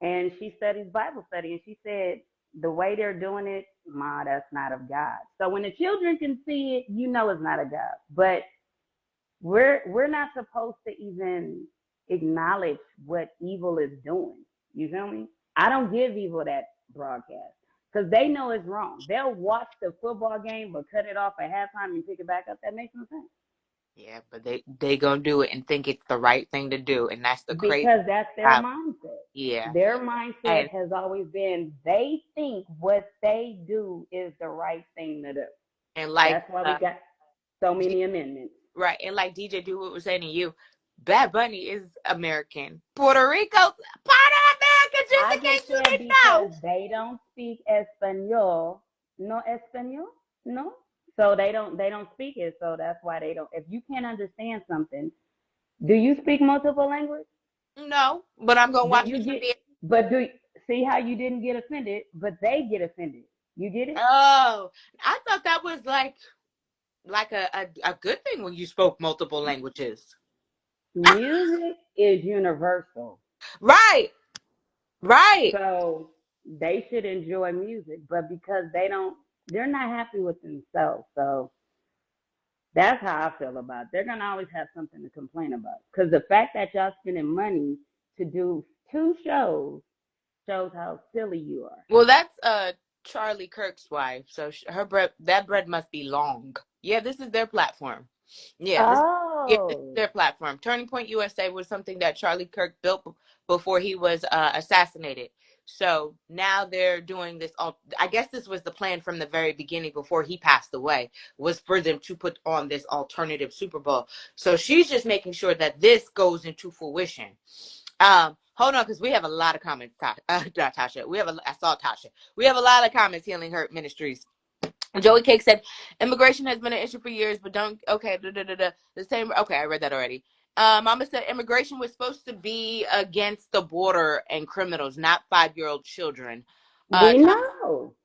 [SPEAKER 2] And she studies Bible study. And she said, the way they're doing it, Ma, that's not of God. So when the children can see it, you know it's not of God. But we're not supposed to even acknowledge what evil is doing. You feel me? I don't give evil that broadcast because they know it's wrong. They'll watch the football game but cut it off at halftime and pick it back up. That makes no sense.
[SPEAKER 1] Yeah, but they gonna do it and think it's the right thing to do, and that's the crazy.
[SPEAKER 2] Because that's their mindset.
[SPEAKER 1] Yeah,
[SPEAKER 2] Their mindset
[SPEAKER 1] and
[SPEAKER 2] has always been they think what they do is the right thing to do.
[SPEAKER 1] and like
[SPEAKER 2] That's why we got so
[SPEAKER 1] D-
[SPEAKER 2] many amendments.
[SPEAKER 1] right, and like DJ Dewitt was saying to you, Bad Bunny is American, Puerto Rico, part of America. Just
[SPEAKER 2] I
[SPEAKER 1] in
[SPEAKER 2] just
[SPEAKER 1] case you
[SPEAKER 2] said
[SPEAKER 1] didn't
[SPEAKER 2] because
[SPEAKER 1] know.
[SPEAKER 2] they don't speak Espanol. No Espanol? No. So they don't speak it. So that's why they don't. If you can't understand something, do you speak multiple language?
[SPEAKER 1] No, but I'm gonna
[SPEAKER 2] Do
[SPEAKER 1] watch
[SPEAKER 2] you
[SPEAKER 1] me some
[SPEAKER 2] get?
[SPEAKER 1] video.
[SPEAKER 2] But do see how you didn't get offended, but they get offended. You get it?
[SPEAKER 1] Oh, I thought that was like a good thing when you spoke multiple languages.
[SPEAKER 2] Music is universal.
[SPEAKER 1] Right, right.
[SPEAKER 2] So they should enjoy music, but because they're not happy with themselves. So that's how I feel about it. They're gonna always have something to complain about. Because the fact that y'all spending money to do 2 shows shows how silly you are.
[SPEAKER 1] Well, that's Charlie Kirk's wife, so her bread that bread must be long. Yeah, this is their platform. This is
[SPEAKER 2] Oh,
[SPEAKER 1] their platform. Turning Point USA was something that Charlie Kirk built before he was assassinated. So now they're doing this. I guess this was the plan from the very beginning before he passed away, was for them to put on this alternative Super Bowl. So she's just making sure that this goes into fruition. Hold on, because we have a lot of comments. Not Tasha. I saw Tasha. We have a lot of comments. Healing Hurt Ministries. Joey Cake said, immigration has been an issue for years, but don't. Okay, the same. Okay, I read that already. Mama said immigration was supposed to be against the border and criminals, not 5-year-old children.
[SPEAKER 2] we know.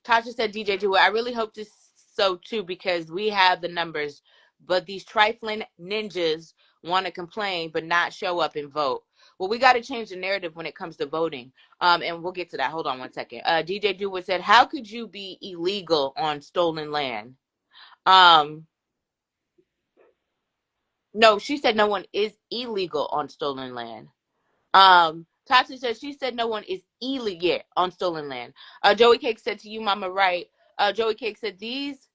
[SPEAKER 1] Tasha said, DJ Jewel, I really hope this so too because we have the numbers, but these trifling ninjas want to complain but not show up and vote. Well, we got to change the narrative when it comes to voting. And we'll get to that. Hold on one second. DJ Jewel said, how could you be illegal on stolen land? Um, no, she said no one is illegal on stolen land. Tati says she said no one is illegal yet on stolen land. Joey Cake said to you, Mama, right. Joey Cake said these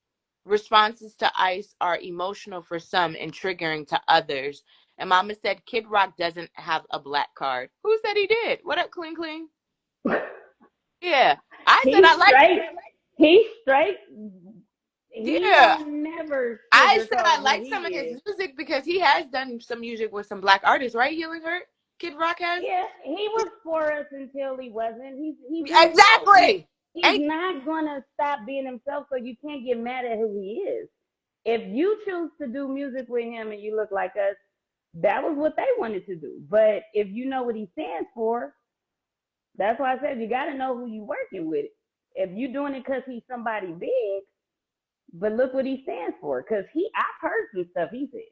[SPEAKER 1] responses to ICE are emotional for some and triggering to others. And Mama said Kid Rock doesn't have a black card. Who said he did? What up, Clean Clean? Yeah. I said
[SPEAKER 2] He's
[SPEAKER 1] I like
[SPEAKER 2] straight. He's straight. He
[SPEAKER 1] yeah.
[SPEAKER 2] don't never
[SPEAKER 1] I said I
[SPEAKER 2] sugarcoat who
[SPEAKER 1] like
[SPEAKER 2] he
[SPEAKER 1] some of his
[SPEAKER 2] is.
[SPEAKER 1] music because he has done some music with some black artists, right? Healing Hurt? Kid Rock has?
[SPEAKER 2] Yeah, he was for us until he wasn't. He's himself.
[SPEAKER 1] Exactly.
[SPEAKER 2] He's
[SPEAKER 1] Ain't
[SPEAKER 2] not gonna stop being himself. So you can't get mad at who he is. If you choose to do music with him and you look like us, that was what they wanted to do. But if you know what he stands for, that's why I said you got to know who you working with. If you doing it because he's somebody big, but look what he stands for. Because I've heard some stuff he said.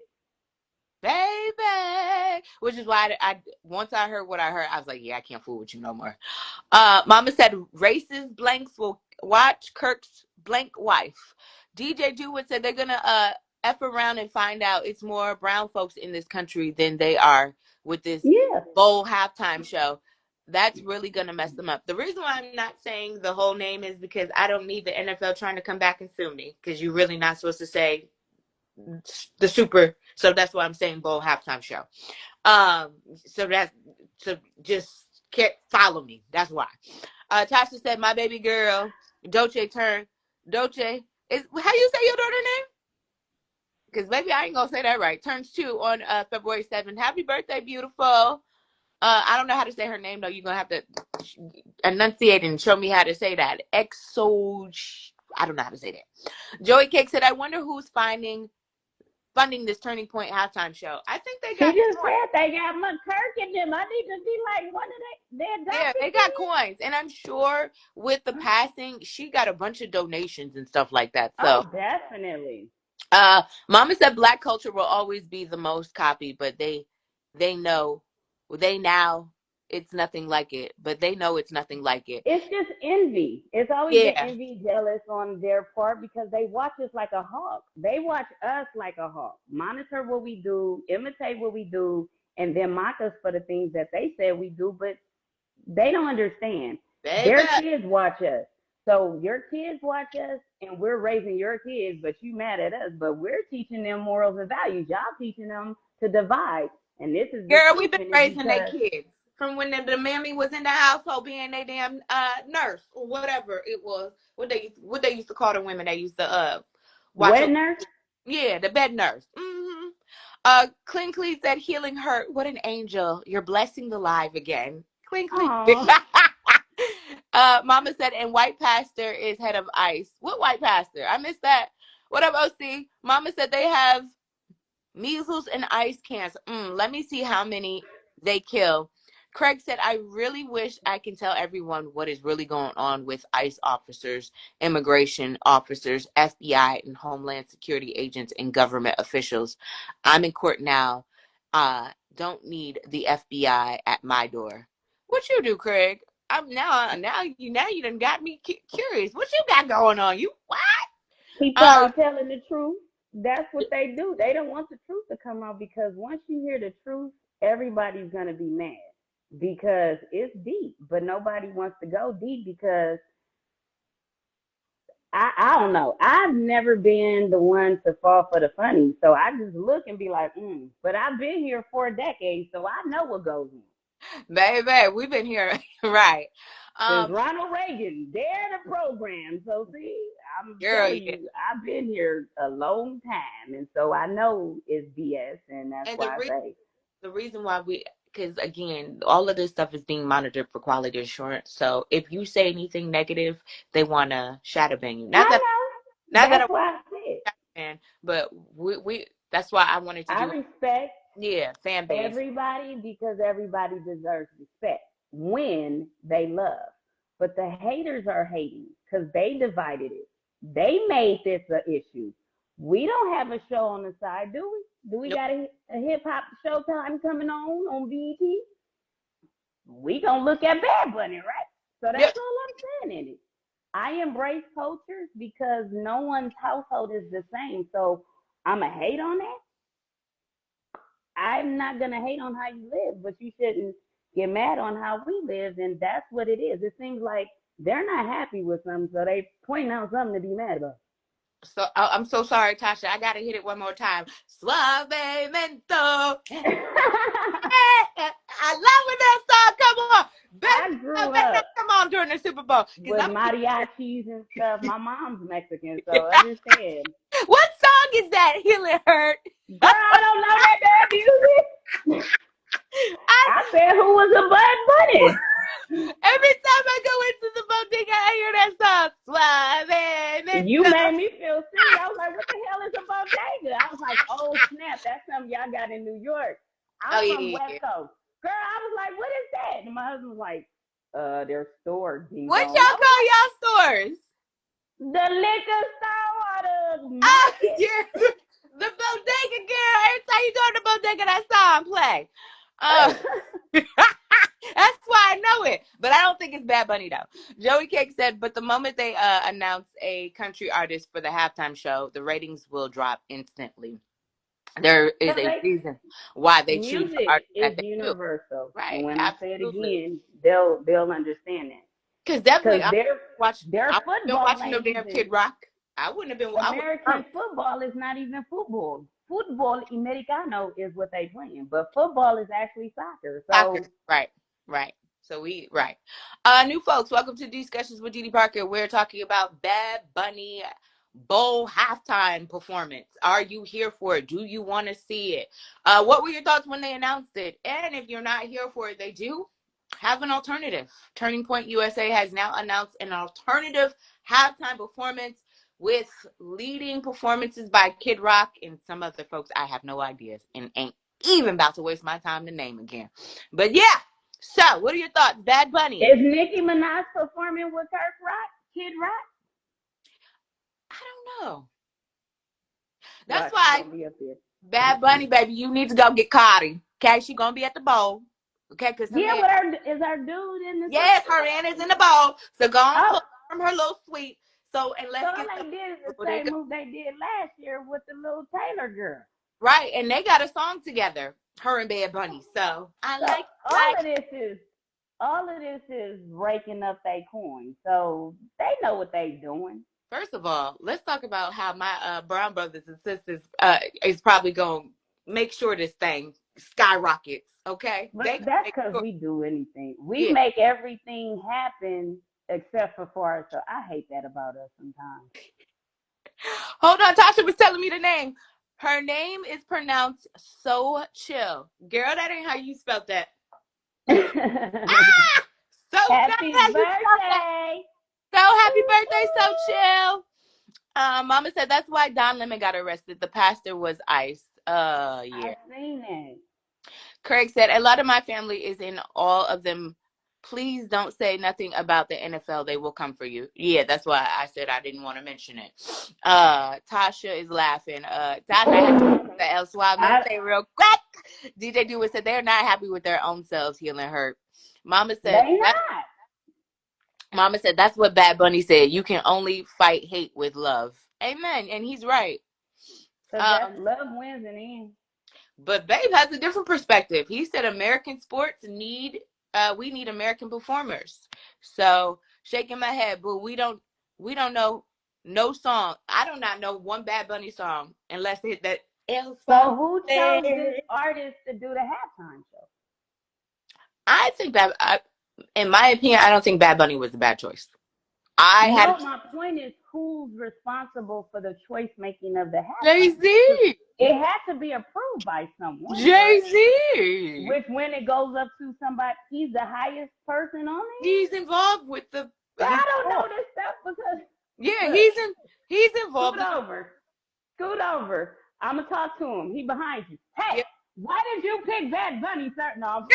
[SPEAKER 1] baby. Which is why I once I heard what I heard, I was like, yeah, I can't fool with you no more. Mama said racist blanks will watch Kirk's blank wife. DJ Jewett said they're gonna F around and find out it's more brown folks in this country than they are with this
[SPEAKER 2] Yeah.
[SPEAKER 1] bowl halftime show. That's really gonna mess them up. The reason why I'm not saying the whole name is because I don't need the NFL trying to come back and sue me because you're really not supposed to say the super. So that's why I'm saying bowl halftime show. Um, so that's so just can't follow me. That's why. Tasha said, "My baby girl, Dolce turn. Dolce is how you say your daughter name? Because maybe I ain't gonna say that right. Turns 2 on February 7th. Happy birthday, beautiful. I don't know how to say her name though. You're gonna have to enunciate and show me how to say that. Exo. I don't know how to say that. Joey Cake said, "I wonder who's funding this Turning Point halftime show. I think they
[SPEAKER 2] She
[SPEAKER 1] got
[SPEAKER 2] just
[SPEAKER 1] coins.
[SPEAKER 2] said they got McKirk in them. I need to be like one of their
[SPEAKER 1] Yeah,
[SPEAKER 2] adopted
[SPEAKER 1] they got
[SPEAKER 2] kids.
[SPEAKER 1] coins. And I'm sure with the passing, she got a bunch of donations and stuff like that. So
[SPEAKER 2] Oh, definitely.
[SPEAKER 1] Mama said black culture will always be the most copied, but they know they now it's nothing like it. But they know it's nothing like it.
[SPEAKER 2] It's just envy. It's always been
[SPEAKER 1] Yeah,
[SPEAKER 2] envy, jealous on their part because they watch us like a hawk. They watch us like a hawk. Monitor what we do, imitate what we do, and then mock us for the things that they said we do, but they don't understand.
[SPEAKER 1] baby.
[SPEAKER 2] Their kids watch us. So your kids watch us and we're raising your kids, but you mad at us. But we're teaching them morals and values. Y'all teaching them to divide. And this is the
[SPEAKER 1] Girl, we've been
[SPEAKER 2] teaching is
[SPEAKER 1] raising their
[SPEAKER 2] because
[SPEAKER 1] kids from when the mammy was in the household being their damn nurse or whatever it was. What they used to call the women that used to watch
[SPEAKER 2] wet
[SPEAKER 1] over.
[SPEAKER 2] nurse.
[SPEAKER 1] Yeah, the bed nurse. Mm-hmm. Clean Clean said healing hurt. What an angel. You're blessing the live again. Clean Clean.
[SPEAKER 2] Oh,
[SPEAKER 1] Mama said, and white pastor is head of ICE. What white pastor? I missed that. What up, OC? Mama said they have measles and ice cancer. Let me see how many they kill. Craig said, I really wish I can tell everyone what is really going on with ICE officers, immigration officers, FBI, and Homeland Security agents and government officials. I'm in court now. Don't need the FBI at my door. What you do, Craig? I'm now you done got me curious. What you got going on? You what?
[SPEAKER 2] He
[SPEAKER 1] Uh,
[SPEAKER 2] probably telling the truth. That's what they do. They don't want the truth to come out because once you hear the truth, everybody's gonna be mad because it's deep, but nobody wants to go deep because I don't know. I've never been the one to fall for the funny, so I just look and be like, But I've been here for a decade, so I know what goes on.
[SPEAKER 1] baby, we've been here, right?
[SPEAKER 2] Since
[SPEAKER 1] Um,
[SPEAKER 2] Ronald Reagan, they're the program. So see, I'm
[SPEAKER 1] girl,
[SPEAKER 2] telling
[SPEAKER 1] yeah.
[SPEAKER 2] you, I've been here a long time, and so I know it's BS, and that's
[SPEAKER 1] And
[SPEAKER 2] why I say.
[SPEAKER 1] the reason why because again, all of this stuff is being monitored for quality assurance. So if you say anything negative, they want to shadow ban you.
[SPEAKER 2] I know.
[SPEAKER 1] Not that
[SPEAKER 2] That's
[SPEAKER 1] I
[SPEAKER 2] why I said
[SPEAKER 1] fan, but we that's why I wanted to
[SPEAKER 2] I
[SPEAKER 1] do,
[SPEAKER 2] respect
[SPEAKER 1] yeah, fan base.
[SPEAKER 2] everybody because everybody deserves respect when they love. But the haters are hating because they divided it. They made this an issue. We don't have a show on the side, do we? Do we
[SPEAKER 1] Nope.
[SPEAKER 2] got a hip hop showtime coming on BET? We gonna look at Bad Bunny, right? So
[SPEAKER 1] Yep.
[SPEAKER 2] that's all I'm saying in it. I embrace cultures because no one's household is the same. So I'ma hate on that. I'm not gonna hate on how you live, but you shouldn't get mad on how we live, and that's what it is. It seems like they're not happy with something, so they point out something to be mad about.
[SPEAKER 1] So I'm so sorry, Tasha. I gotta hit it one more time. Suavemente. I love when that song come on.
[SPEAKER 2] I
[SPEAKER 1] Better,
[SPEAKER 2] grew
[SPEAKER 1] better
[SPEAKER 2] up
[SPEAKER 1] come on during the Super Bowl because
[SPEAKER 2] with
[SPEAKER 1] I'm.
[SPEAKER 2] mariachis and stuff. My mom's Mexican, so understand.
[SPEAKER 1] What song is that? Healing hurt.
[SPEAKER 2] Girl, I don't know that bad music.
[SPEAKER 1] I
[SPEAKER 2] I said who was a Bud Bunny?
[SPEAKER 1] every time I go into the bodega, I hear that song.
[SPEAKER 2] You
[SPEAKER 1] Suavemente.
[SPEAKER 2] made me feel silly. I was like, what the hell is a bodega? I was like, oh snap, that's something y'all got in New York.
[SPEAKER 1] Oh
[SPEAKER 2] I'm
[SPEAKER 1] yeah,
[SPEAKER 2] from
[SPEAKER 1] yeah,
[SPEAKER 2] West
[SPEAKER 1] yeah.
[SPEAKER 2] Coast. Girl, I was like, what is that? And my husband was like, their store,
[SPEAKER 1] What
[SPEAKER 2] D-Bone. I
[SPEAKER 1] y'all
[SPEAKER 2] was
[SPEAKER 1] call y'all stores?
[SPEAKER 2] like, the liquor store or the
[SPEAKER 1] Oh,
[SPEAKER 2] market?
[SPEAKER 1] yeah. The bodega girl. Every time you go to the bodega, that song play. Um, that's why I know it. But I don't think it's Bad Bunny though. Joey Cake said, but the moment they announce a country artist for the halftime show, the ratings will drop instantly. There is
[SPEAKER 2] Because
[SPEAKER 1] a
[SPEAKER 2] they
[SPEAKER 1] reason why they choose the
[SPEAKER 2] music
[SPEAKER 1] artists that
[SPEAKER 2] is
[SPEAKER 1] they do.
[SPEAKER 2] universal. And
[SPEAKER 1] Right.
[SPEAKER 2] when I say it
[SPEAKER 1] Absolutely.
[SPEAKER 2] again, they'll understand that.
[SPEAKER 1] Because definitely
[SPEAKER 2] Because
[SPEAKER 1] I
[SPEAKER 2] their
[SPEAKER 1] wouldn't have been
[SPEAKER 2] football
[SPEAKER 1] watching no
[SPEAKER 2] ain't
[SPEAKER 1] damn
[SPEAKER 2] even
[SPEAKER 1] Kid Rock. I wouldn't have been I would have
[SPEAKER 2] American football is not even football. Football Americano is what they playing, but football is actually soccer.
[SPEAKER 1] soccer.
[SPEAKER 2] So
[SPEAKER 1] Right, right. So we right. New folks, welcome to Discussions with Didi Parker. We're talking about Bad Bunny Bowl halftime performance. Are you here for it? Do you want to see it? What were your thoughts when they announced it? And if you're not here for it, they do have an alternative. Turning Point USA has now announced an alternative halftime performance with leading performances by Kid Rock and some other folks. I have no ideas and ain't even about to waste my time to name again. But yeah. So, what are your thoughts? Bad Bunny.
[SPEAKER 2] is Nicki Minaj performing with Kirk Rock, Kid Rock?
[SPEAKER 1] I don't know. That's
[SPEAKER 2] Watch, she
[SPEAKER 1] why
[SPEAKER 2] gonna be up there.
[SPEAKER 1] Bad Bunny, baby, you need to go get Cardi. Okay, she gonna be at the bowl. Okay, because her
[SPEAKER 2] Yeah,
[SPEAKER 1] man,
[SPEAKER 2] but our dude in the
[SPEAKER 1] yes, her man is in the bowl. So go on,
[SPEAKER 2] oh,
[SPEAKER 1] pull from her little suite. So and
[SPEAKER 2] so
[SPEAKER 1] let's
[SPEAKER 2] all
[SPEAKER 1] get the
[SPEAKER 2] they did is the
[SPEAKER 1] there you
[SPEAKER 2] same
[SPEAKER 1] go.
[SPEAKER 2] move they did last year with the little Taylor girl.
[SPEAKER 1] Right, and they got a song together, her and Bad Bunny. So I
[SPEAKER 2] So
[SPEAKER 1] like.
[SPEAKER 2] all of this is breaking up their coin. So they know what they doing.
[SPEAKER 1] First of all, let's talk about how my brown brothers and sisters is probably gonna make sure this thing skyrockets. Okay,
[SPEAKER 2] But
[SPEAKER 1] they gonna
[SPEAKER 2] that's
[SPEAKER 1] make
[SPEAKER 2] because
[SPEAKER 1] sure.
[SPEAKER 2] we do anything. We
[SPEAKER 1] Yeah.
[SPEAKER 2] make everything happen except for ourselves. I hate that about us sometimes.
[SPEAKER 1] Hold on, Tasha was telling me the name. Her name is pronounced so chill. Girl, that ain't how you spelled that. Ah! So not
[SPEAKER 2] Happy
[SPEAKER 1] how you spelled that.
[SPEAKER 2] birthday.
[SPEAKER 1] So happy birthday, so chill. Mama said that's why Don Lemon got arrested. The pastor was Ice.
[SPEAKER 2] I
[SPEAKER 1] Yeah.
[SPEAKER 2] seen it.
[SPEAKER 1] Craig said, a lot of my family is in all of them. Please don't say nothing about the NFL. They will come for you. Yeah, that's why I said I didn't want to mention it. Tasha is laughing. Tasha, I have the El Suave. I'm going to
[SPEAKER 2] I
[SPEAKER 1] say real quick. DJ Dewey said they're not happy with their own selves healing hurt. Mama said,
[SPEAKER 2] they
[SPEAKER 1] that's
[SPEAKER 2] not.
[SPEAKER 1] Mama said that's what Bad Bunny said. You can only fight hate with love. Amen. And he's right.
[SPEAKER 2] Because that's
[SPEAKER 1] Um,
[SPEAKER 2] love wins in the end.
[SPEAKER 1] But Babe has a different perspective. He said American sports need we need American performers. So shaking my head, but we don't know no song. I do not know one Bad Bunny song unless it that El
[SPEAKER 2] So who
[SPEAKER 1] Suave.
[SPEAKER 2] chose this artist to do the halftime show?
[SPEAKER 1] I think in my opinion, I don't think Bad Bunny was a bad choice. I had a
[SPEAKER 2] No, my point is who's responsible for the choice making of the
[SPEAKER 1] Jay
[SPEAKER 2] halftime show? 'Cause
[SPEAKER 1] Z.
[SPEAKER 2] it has to be approved by someone,
[SPEAKER 1] Jay
[SPEAKER 2] correct?
[SPEAKER 1] Z.
[SPEAKER 2] Which when it goes up to somebody, he's the highest person on
[SPEAKER 1] He's involved with the
[SPEAKER 2] it.
[SPEAKER 1] his
[SPEAKER 2] I don't
[SPEAKER 1] song.
[SPEAKER 2] know this stuff because
[SPEAKER 1] Yeah,
[SPEAKER 2] look,
[SPEAKER 1] he's
[SPEAKER 2] scoot
[SPEAKER 1] involved with
[SPEAKER 2] over, scoot over. I'm gonna talk to him. He behind you. Hey,
[SPEAKER 1] yeah.
[SPEAKER 2] why did you pick Bad Bunny, sir? No, I'm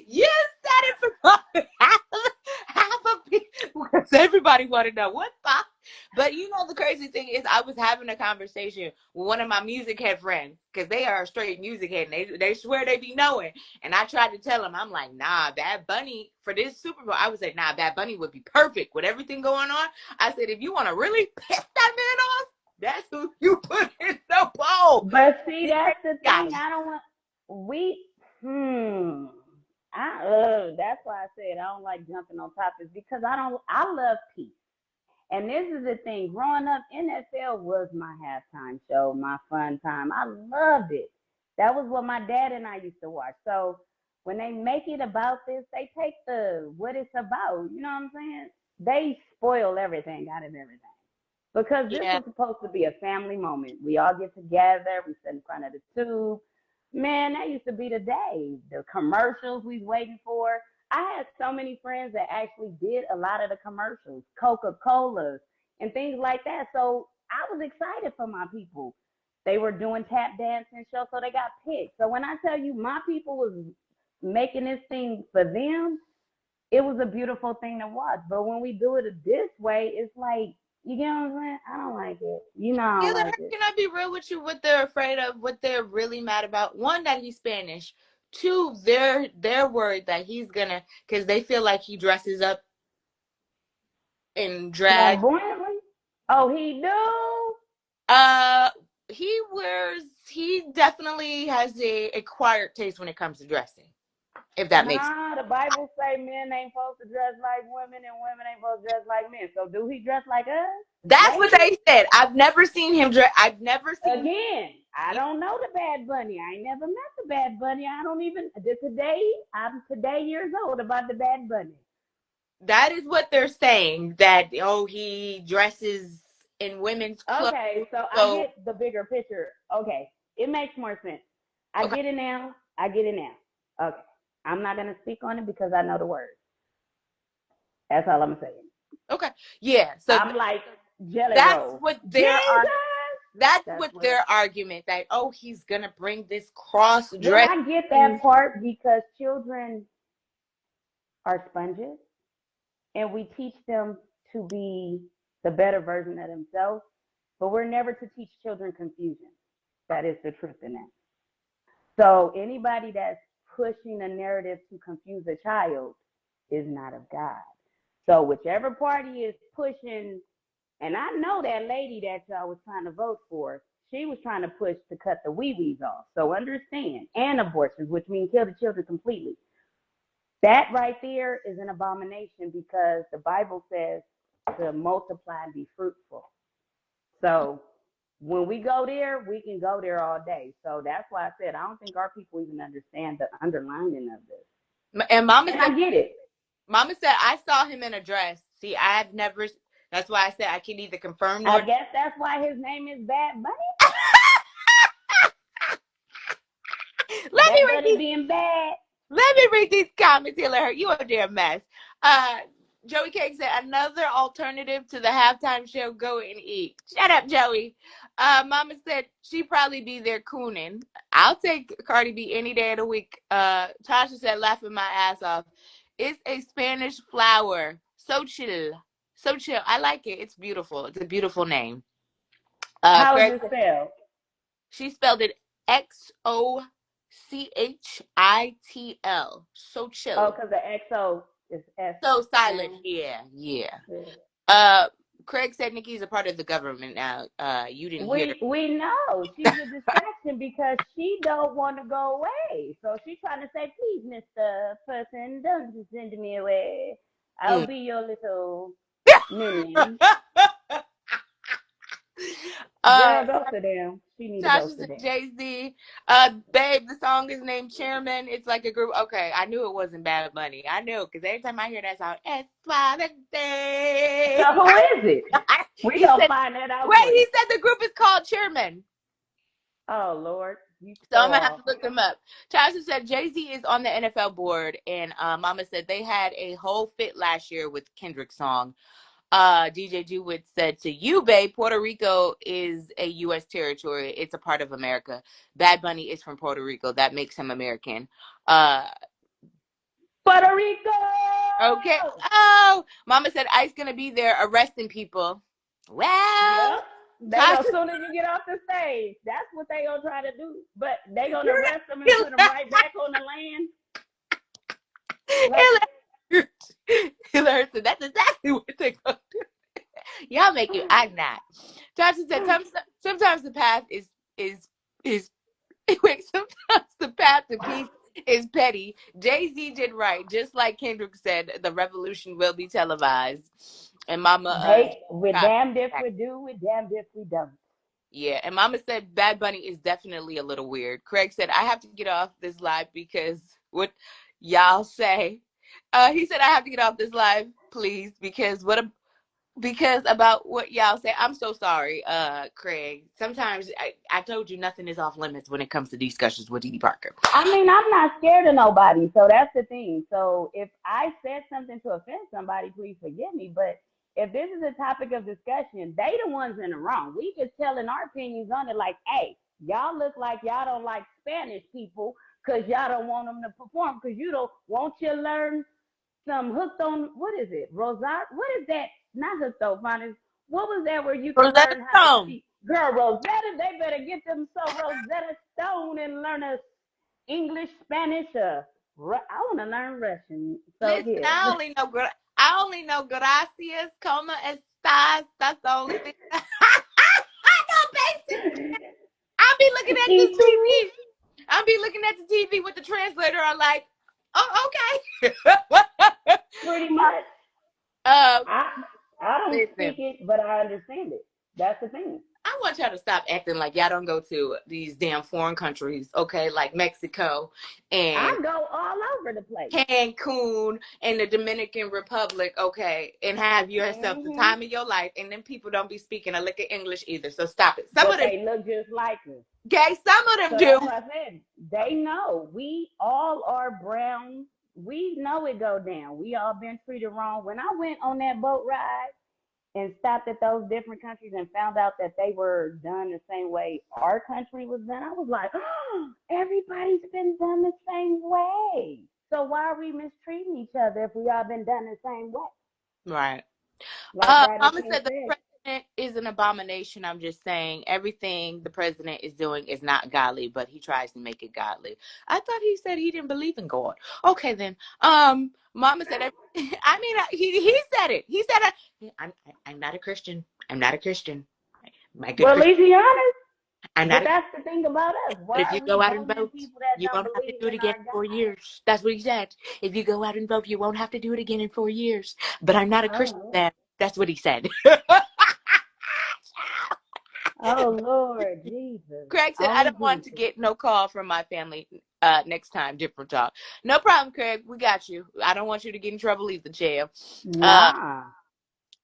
[SPEAKER 1] You said it for half of people because everybody want to know what the. But you know the crazy thing is, I was having a conversation with one of my music head friends because they are a straight music head and they swear they be knowing. And I tried to tell them, I'm like, nah, Bad Bunny for this Super Bowl. I was like, nah, Bad Bunny would be perfect with everything going on. I said, if you want to really piss that man off, that's who you put in the bowl.
[SPEAKER 2] But see,
[SPEAKER 1] The
[SPEAKER 2] that's
[SPEAKER 1] crazy
[SPEAKER 2] the
[SPEAKER 1] guy.
[SPEAKER 2] thing. I don't want we. That's why I said I don't like jumping on topics because I don't. I love peace, and this is the thing. Growing up, NFL was my halftime show, my fun time. I loved it. That was what my dad and I used to watch. So when they make it about this, they take the what it's about. You know what I'm saying? They spoil everything out of everything because this
[SPEAKER 1] Yeah.
[SPEAKER 2] was supposed to be a family moment. We all get together, we sit in front of the tube. Man, that used to be the day. The commercials we was waiting for. I had so many friends that actually did a lot of the commercials, Coca-Colas and things like that. So I was excited for my people. They were doing tap dancing shows, so they got picked. So when I tell you my people was making this thing for them, it was a beautiful thing to watch. But when we do it this way, it's like, you get what I'm saying? I don't like it. You know, I don't
[SPEAKER 1] Taylor,
[SPEAKER 2] like it.
[SPEAKER 1] can I be real with you? What they're afraid of, what they're really mad about? One, that he's Spanish. Two, they're worried that he's gonna, because they feel like he dresses up in drag.
[SPEAKER 2] Flamboyantly? Oh, he do?
[SPEAKER 1] Uh, he definitely has a acquired taste when it comes to dressing. If that makes sense.
[SPEAKER 2] Nah, the Bible say men ain't supposed to dress like women and women ain't supposed to dress like men. So do he dress like us,
[SPEAKER 1] That's what
[SPEAKER 2] ladies?
[SPEAKER 1] they said. I've never seen him dress. I've never seen.
[SPEAKER 2] Again, I don't know the Bad Bunny. I ain't never met the Bad Bunny. I don't even today. I'm today years old about the Bad Bunny.
[SPEAKER 1] That is what they're saying. That he dresses in women's clothes.
[SPEAKER 2] Okay, so I
[SPEAKER 1] So
[SPEAKER 2] get the bigger picture. Okay, it makes more sense. I
[SPEAKER 1] okay,
[SPEAKER 2] get it now. I get it now. Okay, I'm not gonna speak on it because I know the words. That's all I'm saying.
[SPEAKER 1] okay, yeah. So
[SPEAKER 2] I'm like Jelly
[SPEAKER 1] that's
[SPEAKER 2] Roll.
[SPEAKER 1] what there are.
[SPEAKER 2] Jesus.
[SPEAKER 1] That's
[SPEAKER 2] That's
[SPEAKER 1] what
[SPEAKER 2] what.
[SPEAKER 1] their argument that he's gonna bring this cross
[SPEAKER 2] Well,
[SPEAKER 1] dress.
[SPEAKER 2] I get that part because children are sponges, and we teach them to be the better version of themselves. But we're never to teach children confusion. That is the truth in that. So anybody that's pushing a narrative to confuse a child is not of God. So whichever party is pushing, and I know that lady that y'all was trying to vote for, she was trying to push to cut the wee-wees off. So understand, and abortions, which means kill the children completely. That right there is an abomination because the Bible says to multiply and be fruitful. So when we go there, we can go there all day. So that's why I said I don't think our people even understand the underlining of this.
[SPEAKER 1] And
[SPEAKER 2] And I get it.
[SPEAKER 1] Mama said I saw him in a dress. See, I've never. That's why I said I can neither confirm
[SPEAKER 2] I
[SPEAKER 1] nor.
[SPEAKER 2] guess that's why his name is Bad Bunny.
[SPEAKER 1] Let me
[SPEAKER 2] Bad
[SPEAKER 1] read
[SPEAKER 2] Bunny
[SPEAKER 1] these.
[SPEAKER 2] being bad.
[SPEAKER 1] Let me read these comments, Taylor. You a damn mess. Uh, Joey Cake said another alternative to the halftime show. Go and eat. Shut up, Joey. Mama said she probably be there cooning. I'll take Cardi B any day of the week. Tasha said laughing my ass off. It's a Spanish flower. So chill. So chill. I like it. It's beautiful. It's a beautiful name.
[SPEAKER 2] How is
[SPEAKER 1] Craig,
[SPEAKER 2] it spelled?
[SPEAKER 1] she spelled it XOCHITL. So
[SPEAKER 2] Oh,
[SPEAKER 1] chill.
[SPEAKER 2] because the XO is S
[SPEAKER 1] So silent.
[SPEAKER 2] sound.
[SPEAKER 1] Yeah, yeah.
[SPEAKER 2] Yeah.
[SPEAKER 1] Uh, Craig said Nikki's a part of the government now. You didn't hear her.
[SPEAKER 2] We know she's a distraction because she don't want to go away. So she's trying to say, please, Mister Person, don't send me away. I'll
[SPEAKER 1] Mm.
[SPEAKER 2] be your little minion.
[SPEAKER 1] uh,
[SPEAKER 2] Girl, go sit down. She need to go
[SPEAKER 1] Tasha
[SPEAKER 2] sit
[SPEAKER 1] said
[SPEAKER 2] down.
[SPEAKER 1] Jay-Z. Babe, the song is named Chairman. It's like a group. Okay, I knew it wasn't Bad Bunny. I knew because every time I hear that song, it's
[SPEAKER 2] So
[SPEAKER 1] Day.
[SPEAKER 2] who is it? We
[SPEAKER 1] He
[SPEAKER 2] gonna
[SPEAKER 1] said,
[SPEAKER 2] find that out
[SPEAKER 1] wait,
[SPEAKER 2] for
[SPEAKER 1] he
[SPEAKER 2] you.
[SPEAKER 1] said the group is called Chairman.
[SPEAKER 2] Oh Lord, you
[SPEAKER 1] So
[SPEAKER 2] so
[SPEAKER 1] I'm gonna have
[SPEAKER 2] off.
[SPEAKER 1] to look them up. Tasha said Jay-Z is on the NFL board, and Mama said they had a whole fit last year with Kendrick's song. DJ Jewett said to you, babe, Puerto Rico is a U.S. territory. It's a part of America. Bad Bunny is from Puerto Rico. That makes him American. Uh,
[SPEAKER 2] Puerto Rico.
[SPEAKER 1] okay. Oh, Mama said Ice gonna be there arresting people.
[SPEAKER 2] Yep.
[SPEAKER 1] Well,
[SPEAKER 2] They
[SPEAKER 1] Tasha,
[SPEAKER 2] go as soon as you get off the stage. That's what they gonna try to do. But they gonna arrest them and put them right back on the land. Like
[SPEAKER 1] Hillary said that's exactly what they're gonna do. Y'all make it. I'm not. Tasha said sometimes the path is wait, sometimes the path to peace is petty. Jay-Z did right. Just like Kendrick said, the revolution will be televised. And Mama
[SPEAKER 2] we're
[SPEAKER 1] copy
[SPEAKER 2] damned if
[SPEAKER 1] that.
[SPEAKER 2] we do, we're damned if we don't.
[SPEAKER 1] Yeah, and Mama said Bad Bunny is definitely a little weird. Craig said I have to get off this live because what y'all say. He said I have to get off this live, please, because because about what y'all say. I'm so sorry, Craig. Sometimes I told you nothing is off limits when it comes to discussions with Edie Parker.
[SPEAKER 2] I mean, I'm not scared of nobody, so that's the thing. So if I said something to offend somebody, please forgive me. But if this is a topic of discussion, they the ones in the wrong. We just telling our opinions on it, like, hey, y'all look like y'all don't like Spanish people because y'all don't want them to perform because you don't want you learn some hooked on what is it? Rosette? What is that? Not hooked on finance. What was that where you can
[SPEAKER 1] Rosetta
[SPEAKER 2] learn how to
[SPEAKER 1] Stone.
[SPEAKER 2] speak? Girl, Rosetta, they better get them so Rosetta Stone and learn a English, Spanish, I want to learn Russian. So
[SPEAKER 1] Listen,
[SPEAKER 2] yeah.
[SPEAKER 1] I only know gracias, como estás. That's the only thing. I know basic. I'll be looking at the
[SPEAKER 2] Me too.
[SPEAKER 1] TV. I'll be looking at the TV with the translator. I'm like, oh, okay.
[SPEAKER 2] Pretty much.
[SPEAKER 1] uh,
[SPEAKER 2] I I don't speak
[SPEAKER 1] listen.
[SPEAKER 2] it, but I understand it. That's the thing.
[SPEAKER 1] I want y'all to stop acting like y'all don't go to these damn foreign countries, okay? Like Mexico and
[SPEAKER 2] I go all over the place.
[SPEAKER 1] Cancun and the Dominican Republic, okay? And have yourself the
[SPEAKER 2] Hmm.
[SPEAKER 1] time of your life. And then people don't be speaking a lick of English either. So stop it. Some
[SPEAKER 2] But
[SPEAKER 1] of them,
[SPEAKER 2] they look just like us.
[SPEAKER 1] okay, some of them
[SPEAKER 2] So that's
[SPEAKER 1] do.
[SPEAKER 2] what I said. They know we all are brown. We know it go down. We all been treated wrong. When I went on that boat ride and stopped at those different countries and found out that they were done the same way our country was done, I was like, oh, everybody's been done the same way. So why are we mistreating each other if we all been done the same way?
[SPEAKER 1] Right.
[SPEAKER 2] Like Rodney
[SPEAKER 1] Mama
[SPEAKER 2] King
[SPEAKER 1] said the
[SPEAKER 2] said,
[SPEAKER 1] president is an abomination. I'm just saying everything the president is doing is not godly, but he tries to make it godly. I thought he said he didn't believe in God. Okay, then. Mama said, I mean, he said it. He said, I'm not a Christian. I'm not a Christian. My good
[SPEAKER 2] well, at
[SPEAKER 1] Christian.
[SPEAKER 2] least he honest.
[SPEAKER 1] I'm not
[SPEAKER 2] But
[SPEAKER 1] a
[SPEAKER 2] that's the thing about us.
[SPEAKER 1] But
[SPEAKER 2] Why
[SPEAKER 1] if you
[SPEAKER 2] are
[SPEAKER 1] go
[SPEAKER 2] we
[SPEAKER 1] out and
[SPEAKER 2] voting in
[SPEAKER 1] vote,
[SPEAKER 2] people that
[SPEAKER 1] you
[SPEAKER 2] don't
[SPEAKER 1] won't have to
[SPEAKER 2] believe
[SPEAKER 1] do it
[SPEAKER 2] in
[SPEAKER 1] again
[SPEAKER 2] our
[SPEAKER 1] in 4
[SPEAKER 2] God?
[SPEAKER 1] years. That's what he said. If you go out and vote, you won't have to do it again in 4 years. But I'm not a Christian.
[SPEAKER 2] Oh,
[SPEAKER 1] Then. That's what he said.
[SPEAKER 2] oh Lord Jesus.
[SPEAKER 1] Craig said, I
[SPEAKER 2] Only
[SPEAKER 1] don't want to
[SPEAKER 2] Jesus.
[SPEAKER 1] get no call from my family next time. Different talk. No problem, Craig. We got you. I don't want you to get in trouble either, Chair. Uh,
[SPEAKER 2] Nah.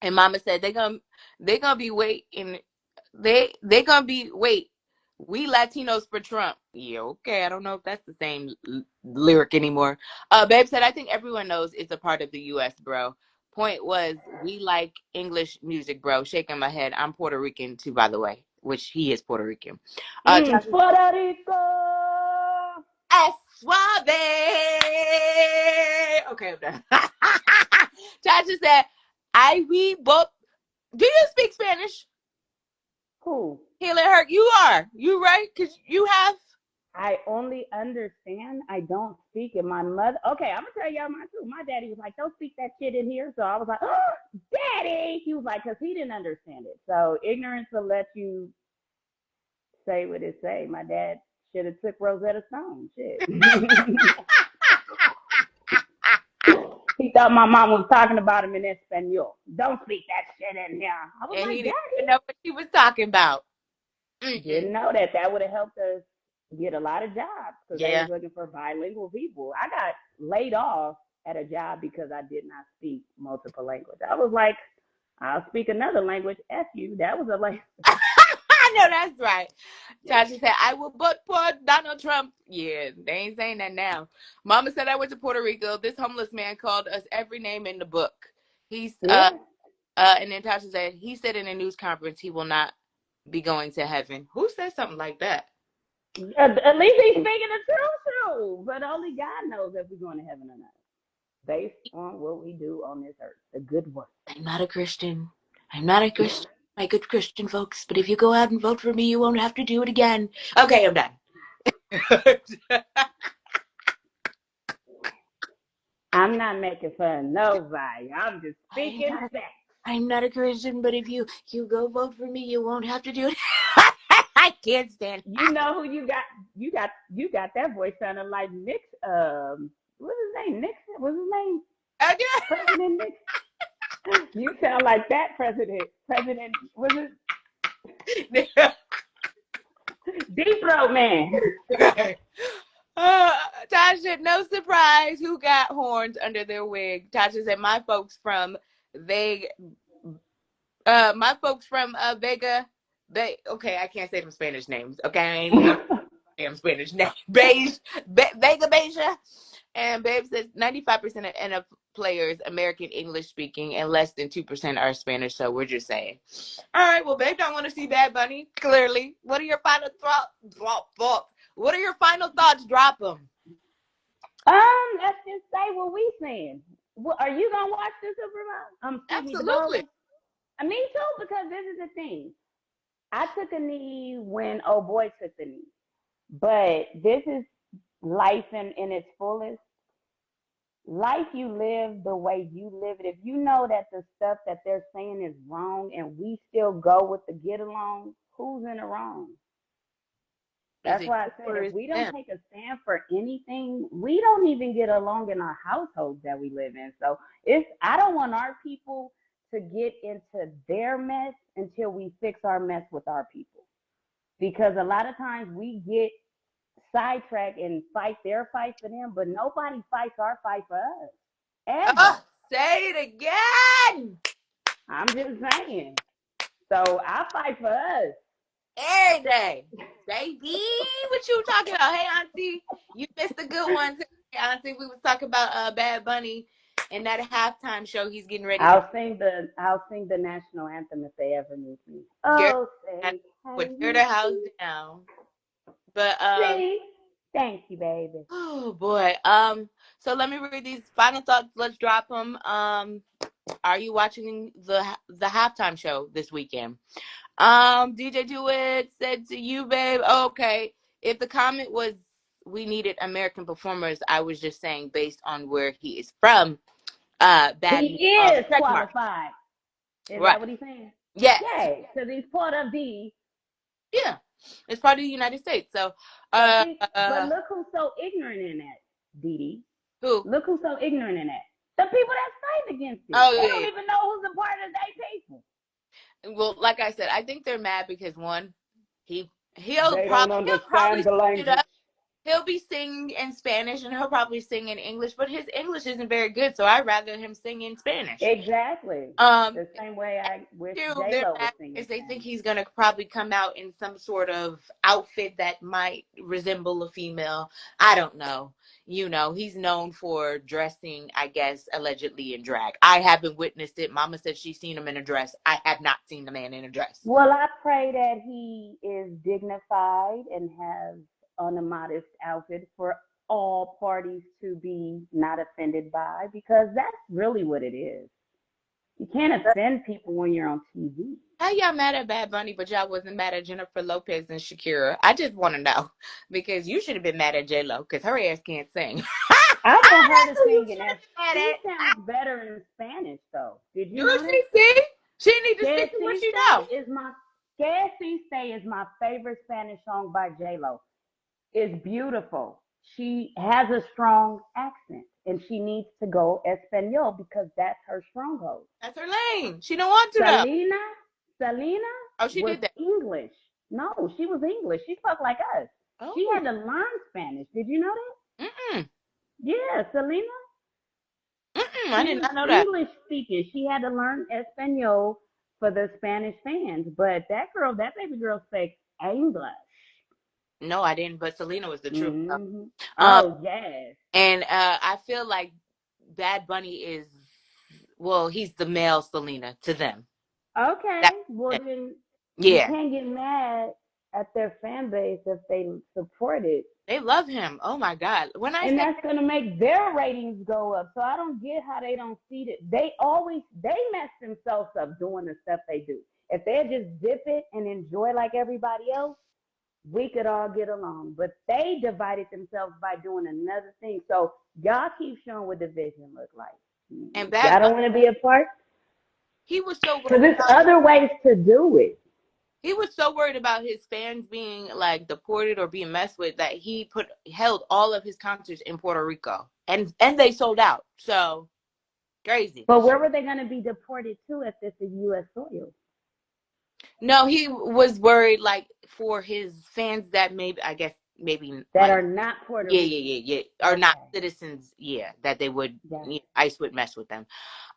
[SPEAKER 1] and Mama said they're gonna be waiting. They gonna be wait. We Latinos for Trump. Yeah, okay. I don't know if that's the same lyric anymore. Babe said I think everyone knows it's a part of the U.S., bro. Point was, we like English music, bro. Shaking my head. I'm Puerto Rican too, by the way, which he is Puerto Rican. Tasha,
[SPEAKER 2] Puerto Rico.
[SPEAKER 1] es suave. Okay, I'm done. Tasha said, I we both. Do you speak Spanish?
[SPEAKER 2] Cool.
[SPEAKER 1] Healing her. You are. You right? Because you have.
[SPEAKER 2] I only understand. I don't speak it. My mother. Okay, I'm gonna tell y'all my truth. My daddy was like, "Don't speak that shit in here." So I was like, "Oh, daddy!" He was like, "Cause he didn't understand it." So ignorance will let you say what it say. My dad should have took Rosetta Stone. Shit. He thought my mom was talking about him in Espanol. Don't speak that shit in here. I was
[SPEAKER 1] And
[SPEAKER 2] like,
[SPEAKER 1] he didn't
[SPEAKER 2] Daddy.
[SPEAKER 1] even know what she was talking about. Mm-mm.
[SPEAKER 2] Didn't know that. That would have helped us get a lot of jobs because they
[SPEAKER 1] Yeah.
[SPEAKER 2] was looking for bilingual people. I got laid off at a job because I did not speak multiple languages. I was like, I'll speak another language. F you. That was a language.
[SPEAKER 1] I know that's right. Tasha said, I will vote for Donald Trump. Yeah, they ain't saying that now. Mama said I went to Puerto Rico. This homeless man called us every name in the book. He's
[SPEAKER 2] Yeah.
[SPEAKER 1] and then Tasha said he said in a news conference he will not be going to heaven. Who said something like that?
[SPEAKER 2] At least he's speaking the truth. But only God knows if we're going to heaven or not. Based on what we do on this earth, the good work.
[SPEAKER 1] I'm not a Christian. I'm not a Christian. My good Christian folks, but if you go out and vote for me, you won't have to do it again. Okay, I'm done.
[SPEAKER 2] I'm not making fun of nobody. I'm just speaking facts.
[SPEAKER 1] I'm not a Christian, but if you go vote for me, you won't have to do it. I can't stand.
[SPEAKER 2] You know who you got? You got that voice sounding like Nick. What's his name? Nixon. What's his name? President Nixon. You sound like that president. President. Was it Deep Throat Man?
[SPEAKER 1] Tasha, no surprise who got horns under their wig. Tasha said, my folks from Vega, Vega, okay, I can't say them Spanish names. Okay, I ain't even gonna damn Spanish name. Vega Beja. And Babe says 95% of NFL players American English speaking and less than 2% are Spanish. So we're just saying. All right, well, Babe don't want to see Bad Bunny, clearly. What are your final thoughts? What are your final thoughts? Drop them.
[SPEAKER 2] Let's just say what we saying. What, are you gonna watch the Super Bowl? Excuse me, the
[SPEAKER 1] Absolutely.
[SPEAKER 2] bowl. Me too, because this is the thing. I took a knee when oh boy took the knee, but this is life in its fullest. Life you live the way you live it. If you know that the stuff that they're saying is wrong and we still go with the get along, who's in the wrong?
[SPEAKER 1] Is
[SPEAKER 2] That's
[SPEAKER 1] it
[SPEAKER 2] why I
[SPEAKER 1] you
[SPEAKER 2] said
[SPEAKER 1] or
[SPEAKER 2] if
[SPEAKER 1] is
[SPEAKER 2] we
[SPEAKER 1] it
[SPEAKER 2] don't
[SPEAKER 1] them?
[SPEAKER 2] take a stand for anything, we don't even get along in our households that we live in. So it's I don't want our people to get into their mess until we fix our mess with our people. Because a lot of times we get sidetracked and fight their fight for them, but nobody fights our fight for us. Ever.
[SPEAKER 1] Oh, say it again.
[SPEAKER 2] I'm just saying. So I fight for us.
[SPEAKER 1] Every day. Baby, what you talking about? Hey, Auntie, you missed a good one. Hey, Auntie, we was talking about Bad Bunny and that halftime show he's getting ready to
[SPEAKER 2] I'll sing the national anthem if they ever meet me.
[SPEAKER 1] Gary
[SPEAKER 2] Oh, say
[SPEAKER 1] would
[SPEAKER 2] hey,
[SPEAKER 1] tear the house down. But
[SPEAKER 2] see. Thank you, baby.
[SPEAKER 1] oh boy. So let me read these final thoughts. Let's drop them. Are you watching the halftime show this weekend? DJ Dewitt said to you, babe, okay, if the comment was we needed American performers, I was just saying based on where he is from, bad
[SPEAKER 2] He is
[SPEAKER 1] check mark.
[SPEAKER 2] qualified. Is
[SPEAKER 1] Right.
[SPEAKER 2] that what he's saying?
[SPEAKER 1] Yes.
[SPEAKER 2] Yay, because he's part of the.
[SPEAKER 1] Yeah. It's part of the United States. So
[SPEAKER 2] But see, but look who's so ignorant in that, Dee Dee.
[SPEAKER 1] who?
[SPEAKER 2] Look who's so ignorant in that. The people that fight against it.
[SPEAKER 1] Oh
[SPEAKER 2] They
[SPEAKER 1] yeah,
[SPEAKER 2] don't
[SPEAKER 1] yeah.
[SPEAKER 2] even know who's a part of their people.
[SPEAKER 1] Well, like I said, I think they're mad because one, he
[SPEAKER 2] They don't
[SPEAKER 1] he'll
[SPEAKER 2] understand
[SPEAKER 1] probably
[SPEAKER 2] the
[SPEAKER 1] switch it
[SPEAKER 2] language.
[SPEAKER 1] up. He'll be singing in Spanish and he'll probably sing in English, but his English isn't very good, so I'd rather him sing in Spanish.
[SPEAKER 2] Exactly.
[SPEAKER 1] Um,
[SPEAKER 2] The same way I wish
[SPEAKER 1] Two,
[SPEAKER 2] J
[SPEAKER 1] they're
[SPEAKER 2] Lo would
[SPEAKER 1] mad
[SPEAKER 2] sing in
[SPEAKER 1] because they think
[SPEAKER 2] Spanish.
[SPEAKER 1] he's gonna probably come out in some sort of outfit that might resemble a female. I don't know. He's known for dressing, I guess, allegedly in drag. I haven't witnessed it. Mama said she's seen him in a dress. I have not seen the man in a dress.
[SPEAKER 2] Well, I pray that he is dignified and has on a modest outfit for all parties to be not offended by, because that's really what it is. You can't offend people when you're on TV.
[SPEAKER 1] How y'all mad at Bad Bunny, but y'all wasn't mad at Jennifer Lopez and Shakira? I just want to know because you should have been mad at J Lo because her ass can't sing.
[SPEAKER 2] I want her
[SPEAKER 1] That's
[SPEAKER 2] to
[SPEAKER 1] who you
[SPEAKER 2] sing in
[SPEAKER 1] should have
[SPEAKER 2] that.
[SPEAKER 1] been mad
[SPEAKER 2] She
[SPEAKER 1] at.
[SPEAKER 2] sounds better in Spanish though. Did you
[SPEAKER 1] Do
[SPEAKER 2] notice?
[SPEAKER 1] she sing? She need to
[SPEAKER 2] Que
[SPEAKER 1] stick to what she know.
[SPEAKER 2] Existe is my Que Existe is my favorite Spanish song by J Lo. It's beautiful. She has a strong accent and she needs to go Espanol because that's her stronghold.
[SPEAKER 1] That's her lane. She don't want to though.
[SPEAKER 2] Selena, Selena
[SPEAKER 1] Oh, she
[SPEAKER 2] was
[SPEAKER 1] did that.
[SPEAKER 2] English. No, she was English. She spoke like us. She
[SPEAKER 1] Oh,
[SPEAKER 2] had to learn Spanish. Did you know that?
[SPEAKER 1] mm-mm,
[SPEAKER 2] Yeah, Selena.
[SPEAKER 1] mm-mm. I
[SPEAKER 2] She
[SPEAKER 1] did
[SPEAKER 2] was
[SPEAKER 1] not know that.
[SPEAKER 2] English speaking. She had to learn Espanol for the Spanish fans. But that baby girl speaks English.
[SPEAKER 1] No, I didn't. But Selena was the truth.
[SPEAKER 2] Hmm.
[SPEAKER 1] Um,
[SPEAKER 2] Oh yes.
[SPEAKER 1] and I feel like Bad Bunny is, well, he's the male Selena to them.
[SPEAKER 2] Okay.
[SPEAKER 1] That,
[SPEAKER 2] Well then, you
[SPEAKER 1] yeah,
[SPEAKER 2] can't get mad at their fan base if they support it.
[SPEAKER 1] they love him. Oh my God. When I
[SPEAKER 2] And
[SPEAKER 1] say
[SPEAKER 2] that's gonna make their ratings go up. So I don't get how they don't see it. They mess themselves up doing the stuff they do. If they just dip it and enjoy like everybody else, we could all get along. But they divided themselves by doing another thing. So y'all keep showing what division look like.
[SPEAKER 1] and
[SPEAKER 2] Y'all
[SPEAKER 1] Bad
[SPEAKER 2] don't want to be a part?
[SPEAKER 1] he was so
[SPEAKER 2] Because
[SPEAKER 1] worried
[SPEAKER 2] there's
[SPEAKER 1] about
[SPEAKER 2] other ways to do it.
[SPEAKER 1] his fans being like deported or being messed with that he put held all of his concerts in Puerto Rico and they sold out. So crazy.
[SPEAKER 2] But where were they going to be deported to if this is U.S. soil?
[SPEAKER 1] No, he was worried like for his fans that maybe I guess maybe
[SPEAKER 2] That
[SPEAKER 1] might
[SPEAKER 2] are not Puerto
[SPEAKER 1] yeah
[SPEAKER 2] Rican.
[SPEAKER 1] yeah yeah yeah are not
[SPEAKER 2] Okay.
[SPEAKER 1] citizens, yeah, that they would
[SPEAKER 2] Got
[SPEAKER 1] ICE would mess with them.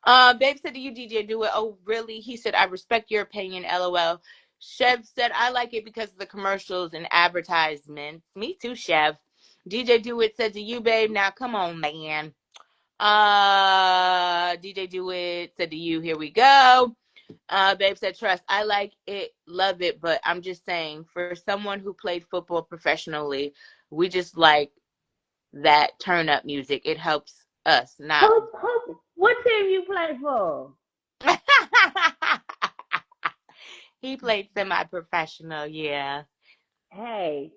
[SPEAKER 1] Babe said, "Do you DJ do it?" Oh, really? He said, "I respect your opinion." LOL. Chev said, "I like it because of the commercials and advertisements." Me too, Chev. DJ Do It said, "To you, babe." Now, come on, man. DJ Do It said to you, "Here we go." Babe said, "Trust. I like it, love it, but I'm just saying, for someone who played football professionally, we just like that turn up music. It helps us, not."
[SPEAKER 2] What team you play for?
[SPEAKER 1] He played semi-professional, yeah.
[SPEAKER 2] Hey,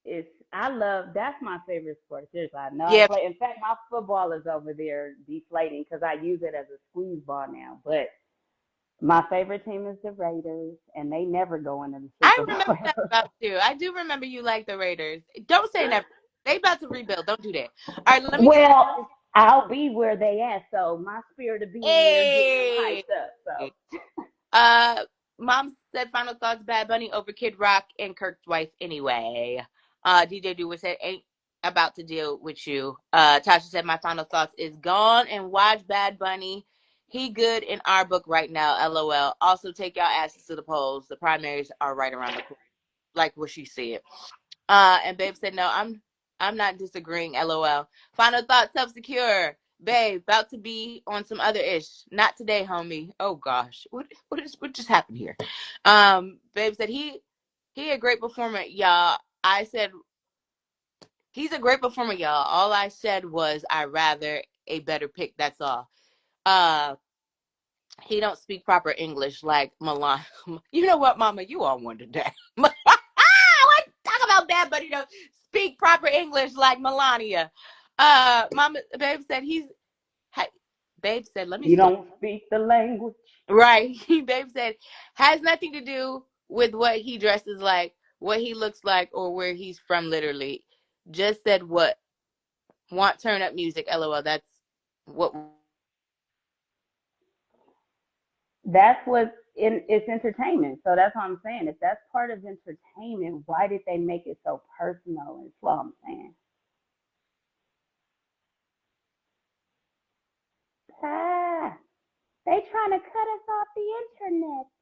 [SPEAKER 2] that's my favorite sport. Seriously, I know how to
[SPEAKER 1] Yeah,
[SPEAKER 2] play. In fact, my football is over there deflating because I use it as a squeeze ball now. But my favorite team is the Raiders, and they never go into the
[SPEAKER 1] I
[SPEAKER 2] Super
[SPEAKER 1] remember
[SPEAKER 2] Bowl.
[SPEAKER 1] that about you. I do remember you like the Raiders. Don't say never. They about to rebuild. Don't do that. All right, let me get
[SPEAKER 2] Well, I'll be where they at, so my spirit of being there, getting them
[SPEAKER 1] Hey.
[SPEAKER 2] hyped up. So
[SPEAKER 1] Uh, Mom said final thoughts: Bad Bunny over Kid Rock and Kirk's wife. Anyway, DJ Dewey said ain't about to deal with you. Tasha said my final thoughts is gone and watch Bad Bunny. He good in our book right now. LOL. Also take y'all asses to the polls. The primaries are right around the corner. Like what she said. And Babe said, no, I'm not disagreeing, LOL. Final thought, self-secure. Babe, about to be on some other ish. Not today, homie. Oh gosh. What just happened here? Babe said he a great performer, y'all. I said he's a great performer, y'all. All I said was I rather a better pick, that's all. Uh he don't speak proper English like Milan. You know what, Mama? You on one today. Let's talk about that, but speak proper English like Melania. Mama, Babe said hey, Babe said, let me
[SPEAKER 2] you
[SPEAKER 1] slow.
[SPEAKER 2] don't speak the language.
[SPEAKER 1] Right. Babe said, has nothing to do with what he dresses like, what he looks like, or where he's from, literally. Just said what? Want turn up music, LOL. That's what we want.
[SPEAKER 2] That's what it's entertainment. So that's what I'm saying. If that's part of entertainment, why did they make it so personal? Is what I'm saying. Ah, they trying to cut us off the internet.